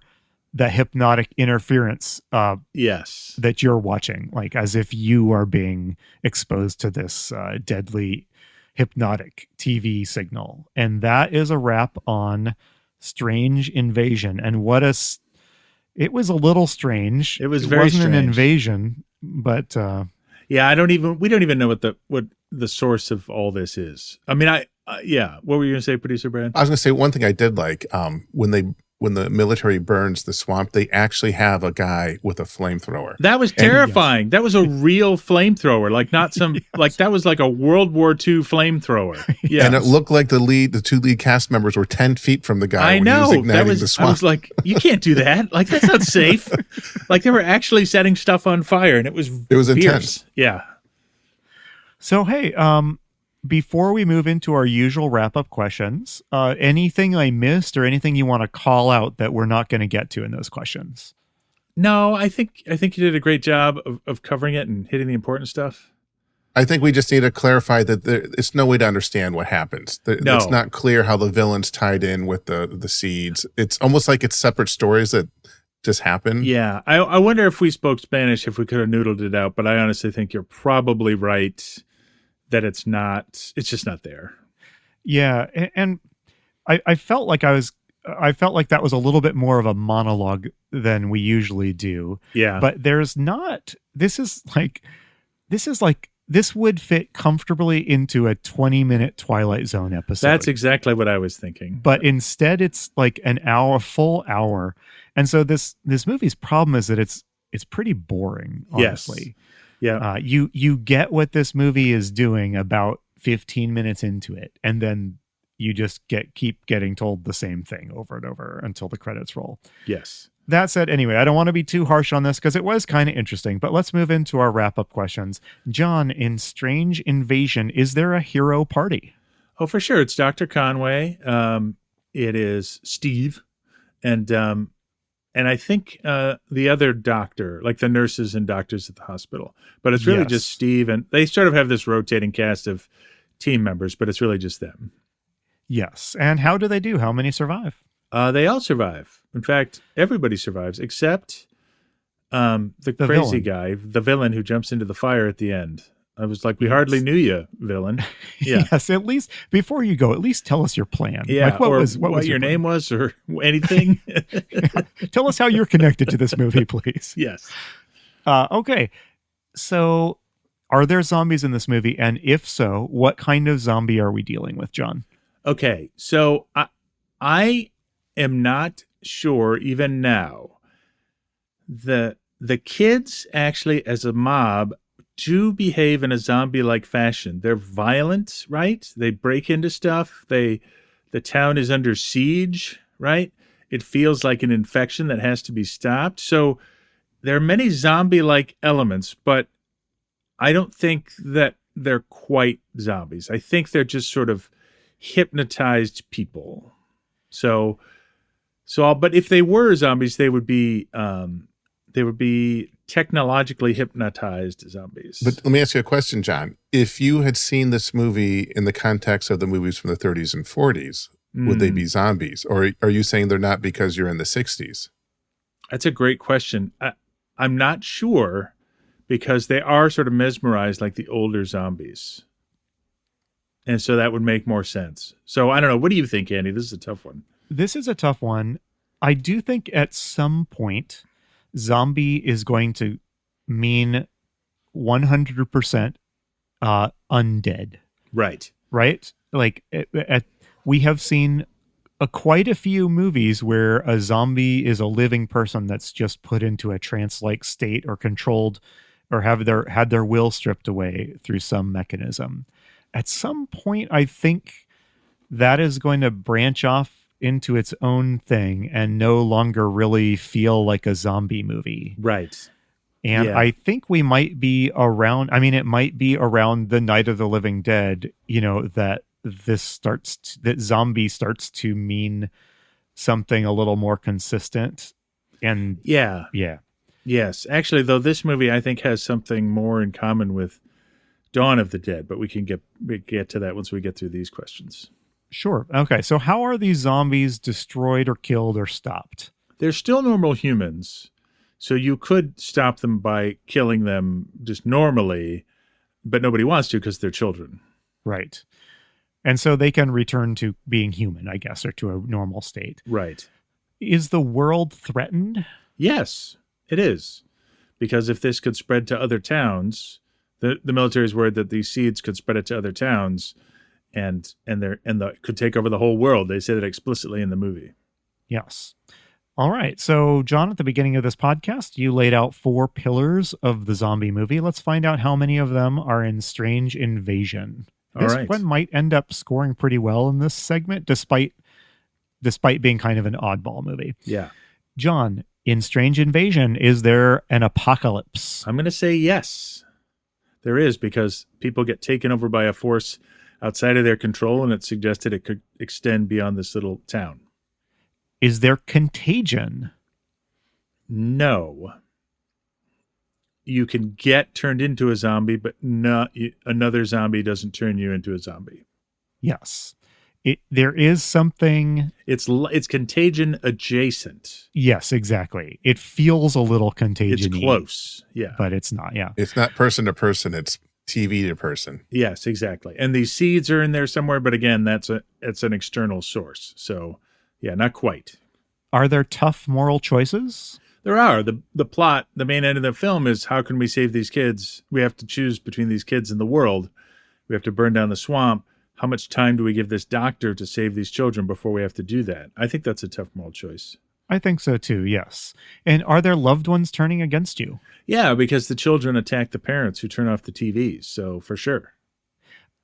the hypnotic interference that you're watching, like as if you are being exposed to this deadly hypnotic TV signal. And that is a wrap on Strange Invasion. And it was a little strange. It was very strange. An invasion, But yeah, we don't even know what the source of all this is. I mean, yeah. What were you going to say, producer Brad? I was going to say one thing I did like, when the military burns the swamp, they actually have a guy with a flamethrower. That was terrifying. That was a real flamethrower, like not some like that was like a World War II flamethrower. Yeah, and it looked like the two lead cast members were 10 feet from the guy. I know. He was igniting the swamp. I was like, you can't do that. Like that's not safe. Like they were actually setting stuff on fire, and it was fierce. Intense. Yeah. So hey, before we move into our usual wrap-up questions, anything I missed or anything you want to call out that we're not going to get to in those questions? No, I think you did a great job of covering it and hitting the important stuff. I think we just need to clarify that it's no way to understand what happens. No. It's not clear how the villain's tied in with the seeds. It's almost like it's separate stories that just happen. Yeah, I wonder if we spoke Spanish, if we could have noodled it out, but I honestly think you're probably right. That it's just not there. Yeah. And I felt like that was a little bit more of a monologue than we usually do. Yeah. But this would fit comfortably into a 20-minute Twilight Zone episode. That's exactly what I was thinking. But instead it's like an hour, full hour. And so this movie's problem is that it's pretty boring, honestly. Yes. Yeah. You get what this movie is doing about 15 minutes into it, and then you just keep getting told the same thing over and over until the credits roll. Yes. That said, anyway, I don't want to be too harsh on this because it was kind of interesting, but let's move into our wrap-up questions. John, in Strange Invasion, is there a hero party? Oh, for sure. It's Dr. Conway. It is Steve. And I think the other doctor, like the nurses and doctors at the hospital. But it's really just Steve. And they sort of have this rotating cast of team members, but it's really just them. Yes. And how do they do? How many survive? They all survive. In fact, everybody survives except the crazy guy, the villain who jumps into the fire at the end. I was like, we hardly knew you, villain. Yeah. Yes, at least before you go, at least tell us your plan. Yeah, like what was your name was or anything. Tell us how you're connected to this movie, please. Yes. Okay. So are there zombies in this movie? And if so, what kind of zombie are we dealing with, John? Okay. So I am not sure even now. The kids actually as a mob do behave in a zombie-like fashion. They're violent, right? They break into stuff. The town is under siege, right? It feels like an infection that has to be stopped. So there are many zombie-like elements, but I don't think that they're quite zombies. I think they're just sort of hypnotized people. But if they were zombies, they would be technologically hypnotized zombies. But let me ask you a question, John. If you had seen this movie in the context of the movies from the 30s and 40s, would they be zombies? Or are you saying they're not because you're in the 60s? That's a great question. I'm not sure because they are sort of mesmerized like the older zombies. And so that would make more sense. So I don't know. What do you think, Andy? This is a tough one. This is a tough one. I do think at some point zombie is going to mean 100% undead. Right. Right? Like we have seen quite a few movies where a zombie is a living person that's just put into a trance-like state or controlled or had their will stripped away through some mechanism. At some point, I think that is going to branch off into its own thing and no longer really feel like a zombie movie. Right. And I think we might be around, it might be around the Night of the Living Dead, that that zombie starts to mean something a little more consistent. And yeah. Yes. Actually, though, this movie, I think, has something more in common with Dawn of the Dead, but we can get to that once we get through these questions. Sure. Okay. So how are these zombies destroyed or killed or stopped? They're still normal humans. So you could stop them by killing them just normally, but nobody wants to because they're children. Right. And so they can return to being human, I guess, or to a normal state. Right. Is the world threatened? Yes, it is. because if this could spread to other towns, the military's worried that these seeds could spread it to other towns, and could take over the whole world. They say that explicitly in the movie. Yes. All right. So, John, at the beginning of this podcast, you laid out 4 pillars of the zombie movie. Let's find out how many of them are in Strange Invasion. This one might end up scoring pretty well in this segment, despite being kind of an oddball movie. Yeah. John, in Strange Invasion, is there an apocalypse? I'm going to say yes. There is, because people get taken over by a force outside of their control, and it's suggested it could extend beyond this little town. Is there contagion? No. You can get turned into a zombie, but another zombie doesn't turn you into a zombie. Yes. There is something... It's contagion adjacent. Yes, exactly. It feels a little contagion-y. It's close, yeah. But it's not, yeah. It's not person to person, it's TV to person. Yes, exactly. And these seeds are in there somewhere, but again, it's an external source. So, yeah, not quite. Are there tough moral choices? There are. The plot, the main end of the film is, how can we save these kids? We have to choose between these kids and the world. We have to burn down the swamp. How much time do we give this doctor to save these children before we have to do that? I think that's a tough moral choice. I think so too, yes. And are there loved ones turning against you? Yeah, because the children attack the parents who turn off the TVs, so for sure.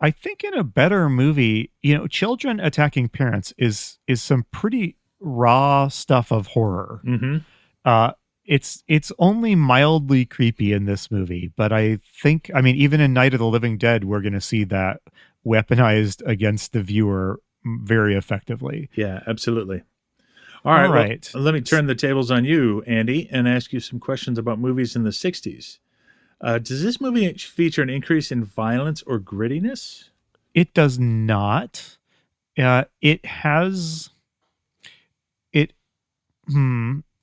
I think in a better movie, children attacking parents is some pretty raw stuff of horror. Mm-hmm. It's only mildly creepy in this movie, but I think, even in Night of the Living Dead, we're going to see that weaponized against the viewer very effectively. Yeah, absolutely. All right. Well, let me turn the tables on you, Andy, and ask you some questions about movies in the 60s. Does this movie feature an increase in violence or grittiness? It does not. It has...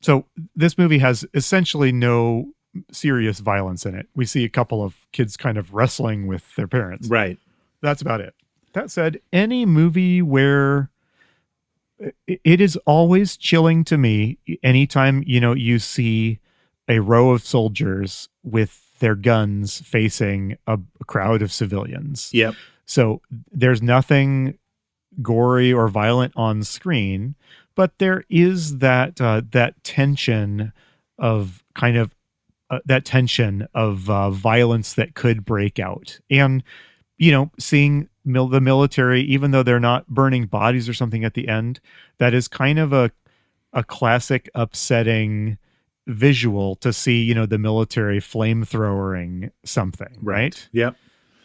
So this movie has essentially no serious violence in it. We see a couple of kids kind of wrestling with their parents. Right. That's about it. That said, any movie where it is always chilling to me anytime, you see a row of soldiers with their guns facing a crowd of civilians. Yep. So there's nothing gory or violent on screen, but there is that tension of violence that could break out. And, seeing the military, even though they're not burning bodies or something at the end, that is kind of a classic upsetting visual to see, the military flamethrowering something, right? Yep.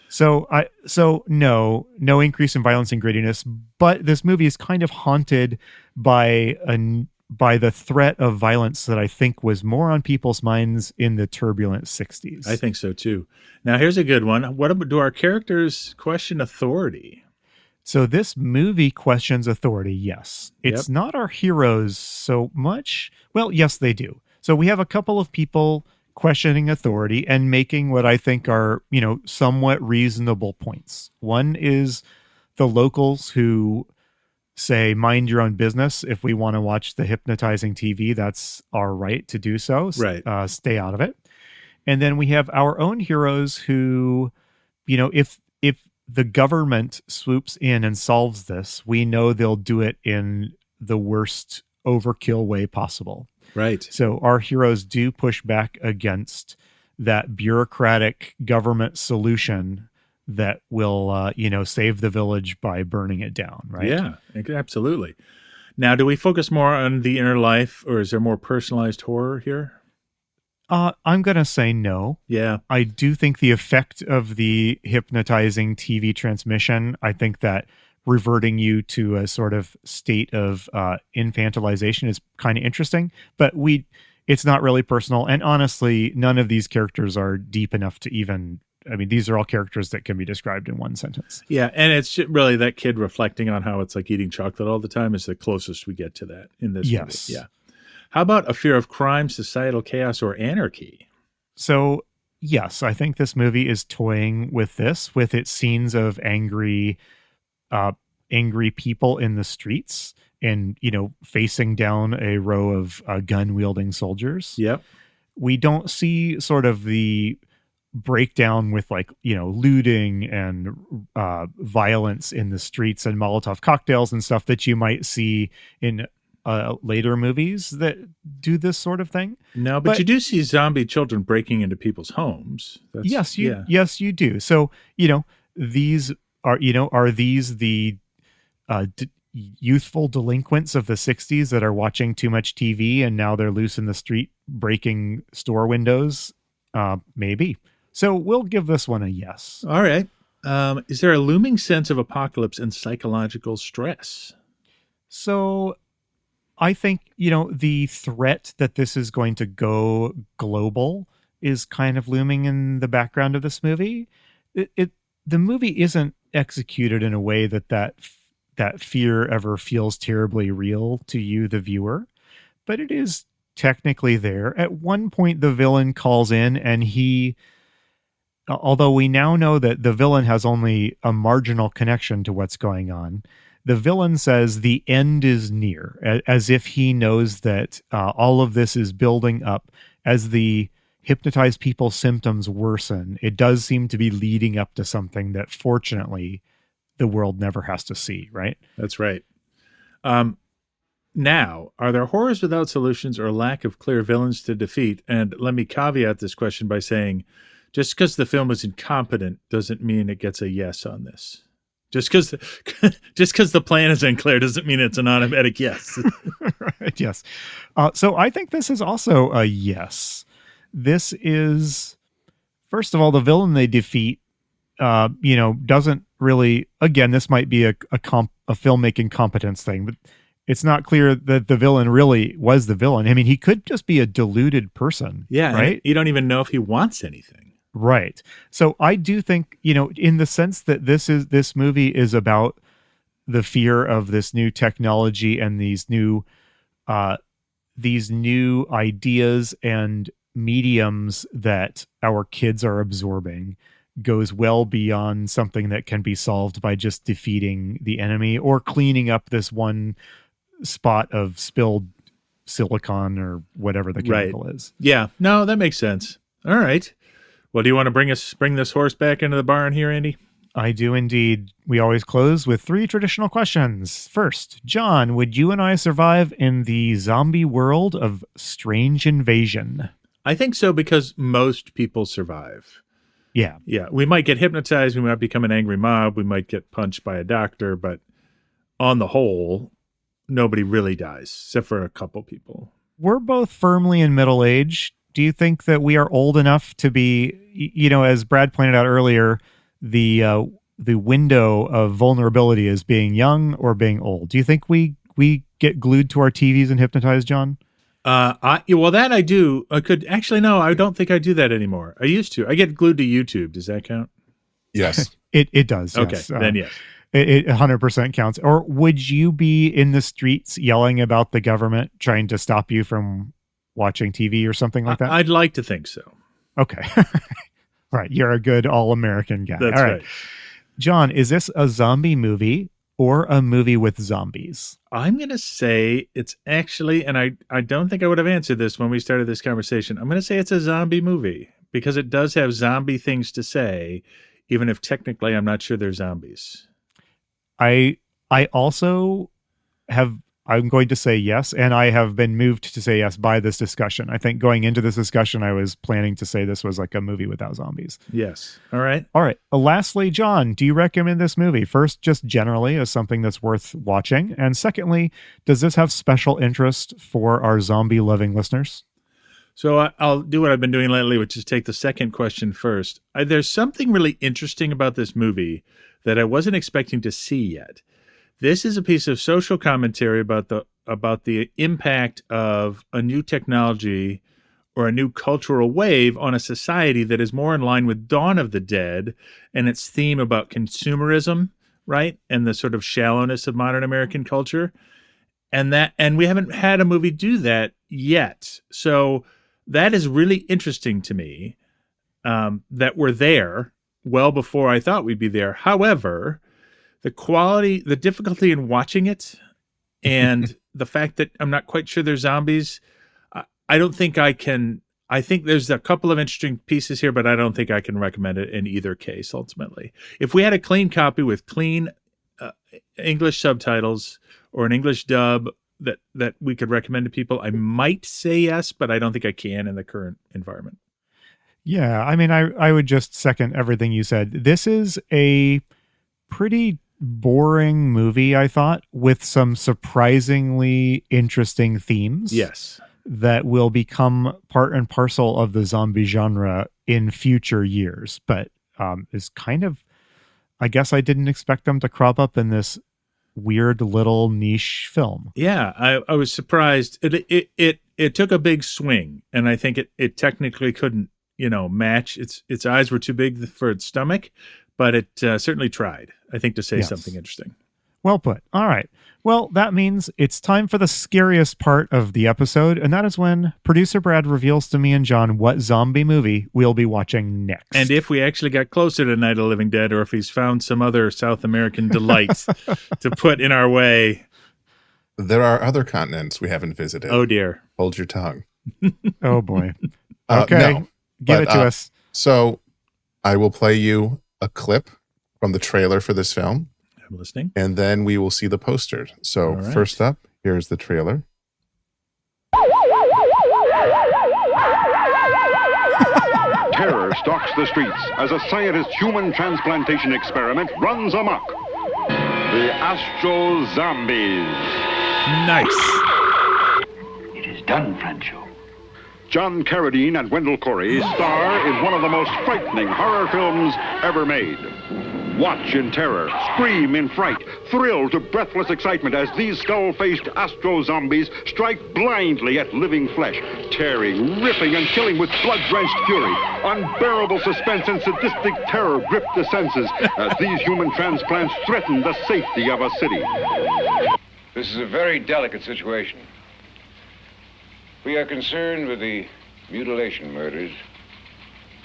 So no increase in violence and grittiness, but this movie is kind of haunted by the threat of violence that I think was more on people's minds in the turbulent 60s. I think so too. Now here's a good one. Do our characters question authority? So this movie questions authority, yes. It's not our heroes so much. Well, yes, they do. So we have a couple of people questioning authority and making what I think are, somewhat reasonable points. One is the locals who say, mind your own business. If we want to watch the hypnotizing TV, that's our right to do so. Right. Stay out of it. And then we have our own heroes who, if the government swoops in and solves this, we know they'll do it in the worst overkill way possible. Right. So our heroes do push back against that bureaucratic government solution that will, save the village by burning it down, right? Yeah, absolutely. Now, do we focus more on the inner life, or is there more personalized horror here? I'm going to say no. Yeah. I do think the effect of the hypnotizing TV transmission, I think that reverting you to a sort of state of infantilization is kind of interesting, but it's not really personal. And honestly, none of these characters are deep enough to even, these are all characters that can be described in one sentence. Yeah. And it's really that kid reflecting on how it's like eating chocolate all the time is the closest we get to that in this movie. Yeah. How about a fear of crime, societal chaos, or anarchy? So, yes, I think this movie is toying with this, with its scenes of angry people in the streets and, facing down a row of gun-wielding soldiers. Yep. we don't see sort of the breakdown with like, looting and violence in the streets and Molotov cocktails and stuff that you might see in later movies that do this sort of thing. No, but you do see zombie children breaking into people's homes. Yes, you do. So, these are these the youthful delinquents of the 60s that are watching too much TV and now they're loose in the street breaking store windows? Maybe. So we'll give this one a yes. All right. Is there a looming sense of apocalypse and psychological stress? So I think, the threat that this is going to go global is kind of looming in the background of this movie. The movie isn't executed in a way that fear ever feels terribly real to you, the viewer, but it is technically there. At one point, the villain calls in and although we now know that the villain has only a marginal connection to what's going on, the villain says the end is near, as if he knows that all of this is building up. As the hypnotized people's symptoms worsen, it does seem to be leading up to something that fortunately the world never has to see, right? That's right. Now, are there horrors without solutions or lack of clear villains to defeat? And let me caveat this question by saying, just because the film is incompetent doesn't mean it gets a yes on this. Just because the plan is unclear doesn't mean it's an automatic yes. Right, yes. So I think this is also a yes. This is, first of all, the villain they defeat, doesn't really, again, this might be a filmmaking competence thing, but it's not clear that the villain really was the villain. I mean, he could just be a deluded person. Yeah, right? You don't even know if he wants anything. Right. So I do think, in the sense that this movie is about the fear of this new technology and these new ideas and mediums that our kids are absorbing, goes well beyond something that can be solved by just defeating the enemy or cleaning up this one spot of spilled silicon or whatever the chemical is. Yeah. No, that makes sense. All right. Well, do you want to bring this horse back into the barn here, Andy? I do indeed. We always close with 3 traditional questions. First, John, would you and I survive in the zombie world of Strange Invasion? I think so, because most people survive. Yeah. Yeah. We might get hypnotized. We might become an angry mob. We might get punched by a doctor. But on the whole, nobody really dies, except for a couple people. We're both firmly in middle age. Do you think that we are old enough to be, as Brad pointed out earlier, the window of vulnerability is being young or being old? Do you think we get glued to our TVs and hypnotized, John? That I do. I could actually, no, I don't think I do that anymore. I used to. I get glued to YouTube. Does that count? Yes. It does. Okay, yes. then yes. It 100% counts. Or would you be in the streets yelling about the government trying to stop you from watching TV or something like that? I'd like to think so. Okay. Right. You're a good all-American guy. That's all right. right. John, is this a zombie movie or a movie with zombies? I'm going to say it's actually, and I don't think I would have answered this when we started this conversation. I'm going to say it's a zombie movie because it does have zombie things to say, even if technically I'm not sure they're zombies. I also have, I'm going to say yes, and I have been moved to say yes by this discussion. I think going into this discussion, I was planning to say this was like a movie without zombies. Yes. All right. All right. Lastly, John, do you recommend this movie? First, just generally as something that's worth watching. And secondly, does this have special interest for our zombie-loving listeners? So I'll do what I've been doing lately, which is take the second question first. There's something really interesting about this movie that I wasn't expecting to see yet. This is a piece of social commentary about the impact of a new technology or a new cultural wave on a society that is more in line with Dawn of the Dead and its theme about consumerism, right? And the sort of shallowness of modern American culture. And we haven't had a movie do that yet. So that is really interesting to me, that we're there well before I thought we'd be there. However, the difficulty in watching it and the fact that I'm not quite sure they're zombies, I don't think I can I think there's a couple of interesting pieces here, but I don't think I can recommend it in either case, ultimately. If we had a clean copy with clean English subtitles or an English dub that we could recommend to people, I might say yes, but I don't think I can in the current environment. Yeah, I mean, I would just second everything you said. This is a pretty boring movie, I thought, with some surprisingly interesting themes. Yes. That will become part and parcel of the zombie genre in future years, but is kind of, I guess I didn't expect them to crop up in this weird little niche film. Yeah, I was surprised. It took a big swing, and I think it technically couldn't, match. Its eyes were too big for its stomach, but it certainly tried, I think, to say something interesting. Well put. All right. Well, that means it's time for the scariest part of the episode, and that is when producer Brad reveals to me and John what zombie movie we'll be watching next. And if we actually got closer to Night of the Living Dead, or if he's found some other South American delight to put in our way. There are other continents we haven't visited. Oh, dear. Hold your tongue. Oh, boy. Okay. No, Give it to us. So I will play you a clip from the trailer for this film. I'm listening. And then we will see the poster. So first up, here's the trailer. Terror stalks the streets as a scientist's human transplantation experiment runs amok. The Astro Zombies. Nice. It is done, Francho. John Carradine and Wendell Corey star in one of the most frightening horror films ever made. Watch in terror, scream in fright, thrill to breathless excitement as these skull-faced astro-zombies strike blindly at living flesh, tearing, ripping, and killing with blood-drenched fury. Unbearable suspense and sadistic terror grip the senses as these human transplants threaten the safety of a city. This is a very delicate situation. We are concerned with the mutilation murders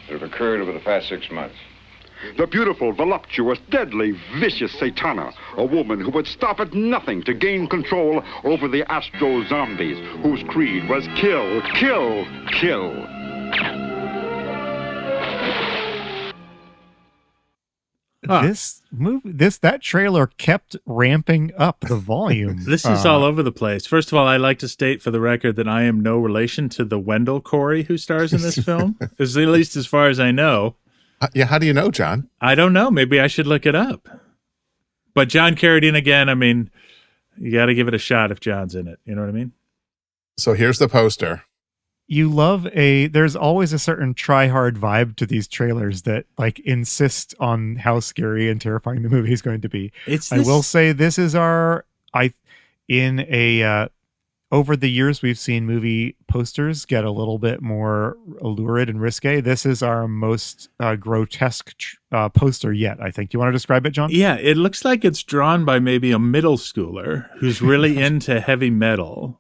that have occurred over the past 6 months. The beautiful, voluptuous, deadly, vicious Satana, a woman who would stop at nothing to gain control over the Astro Zombies, whose creed was kill, kill, kill. That trailer kept ramping up the volume. This is all over the place. First of all, I'd like to state for the record that I am no relation to the Wendell Corey who stars in this film, at least as far as I know. Yeah, how do you know, John? I don't know. Maybe I should look it up. But John Carradine, again, I mean, you got to give it a shot if John's in it. You know what I mean? So here's the poster. You there's always a certain try-hard vibe to these trailers that like insist on how scary and terrifying the movie is going to be. I will say this is over the years, we've seen movie posters get a little bit more lurid and risque. This is our most grotesque poster yet, I think. Do you want to describe it, John? Yeah, it looks like it's drawn by maybe a middle schooler who's really into heavy metal.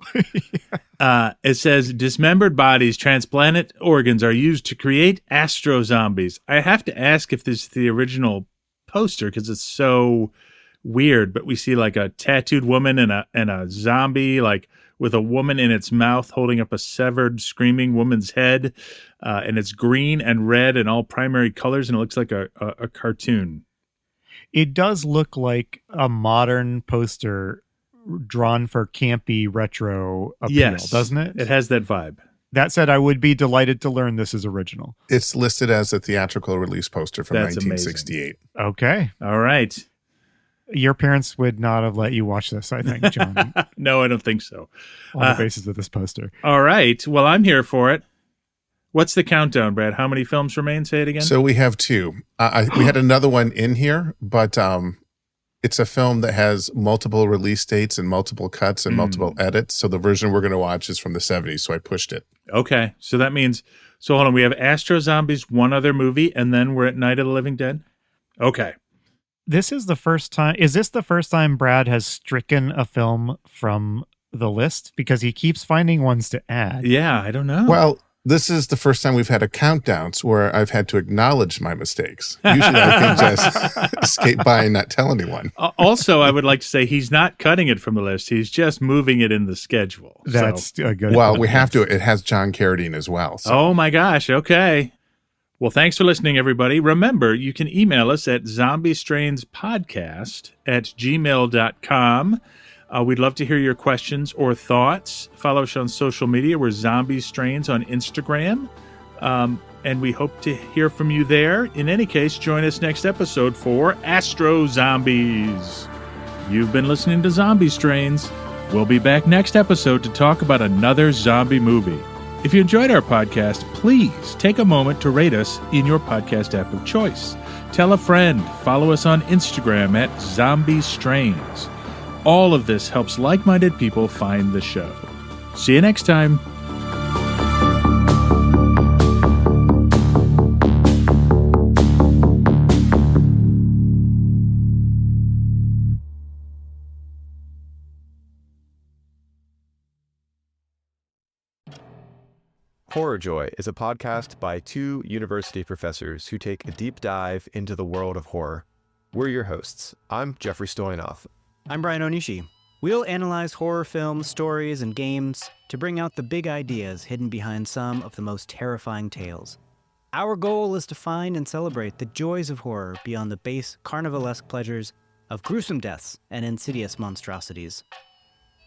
It says, dismembered bodies, transplanted organs are used to create astro zombies. I have to ask if this is the original poster because it's so weird, but we see like a tattooed woman and a zombie, like with a woman in its mouth holding up a severed, screaming woman's head. And it's green and red and all primary colors, and it looks like a cartoon. It does look like a modern poster drawn for campy retro appeal, doesn't it? It has that vibe. That said, I would be delighted to learn this is original. It's listed as a theatrical release poster from That's 1968. Amazing. Okay. All right. Your parents would not have let you watch this, I think, John. No, I don't think so. On the basis of this poster. All right. Well, I'm here for it. What's the countdown, Brad? How many films remain? Say it again. So we have 2. We had another one in here, but it's a film that has multiple release dates and multiple cuts and multiple edits. So the version we're going to watch is from the 70s, so I pushed it. Okay. So that means, hold on. We have Astro Zombies, one other movie, and then we're at Night of the Living Dead? Okay. This is the first time. Is this the first time Brad has stricken a film from the list? Because he keeps finding ones to add. Yeah, I don't know. Well, This is the first time we've had a countdown where I've had to acknowledge my mistakes. Usually I can just escape by and not tell anyone. Also, I would like to say he's not cutting it from the list. He's just moving it in the schedule. That's a good. Well, we have to. It has John Carradine as well. So. Oh, my gosh. Okay. Well, thanks for listening, everybody. Remember, you can email us at zombiestrainspodcast@gmail.com. We'd love to hear your questions or thoughts. Follow us on social media. We're Zombie Strains on Instagram. And we hope to hear from you there. In any case, join us next episode for Astro Zombies. You've been listening to Zombie Strains. We'll be back next episode to talk about another zombie movie. If you enjoyed our podcast, please take a moment to rate us in your podcast app of choice. Tell a friend. Follow us on Instagram at Zombie Strains. All of this helps like-minded people find the show. See you next time. Horror Joy is a podcast by two university professors who take a deep dive into the world of horror. We're your hosts. I'm Jeffrey Stoyanoff. I'm Brian Onishi. We'll analyze horror films, stories, and games to bring out the big ideas hidden behind some of the most terrifying tales. Our goal is to find and celebrate the joys of horror beyond the base carnivalesque pleasures of gruesome deaths and insidious monstrosities.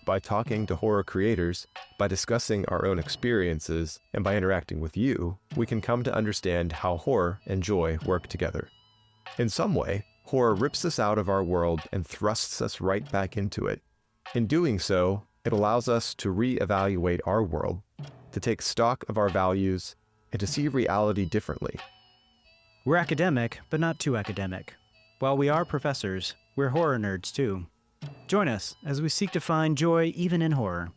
By talking to horror creators, by discussing our own experiences, and by interacting with you, we can come to understand how horror and joy work together. In some way, horror rips us out of our world and thrusts us right back into it. In doing so, it allows us to re-evaluate our world, to take stock of our values, and to see reality differently. We're academic, but not too academic. While we are professors, we're horror nerds too. Join us as we seek to find joy even in horror.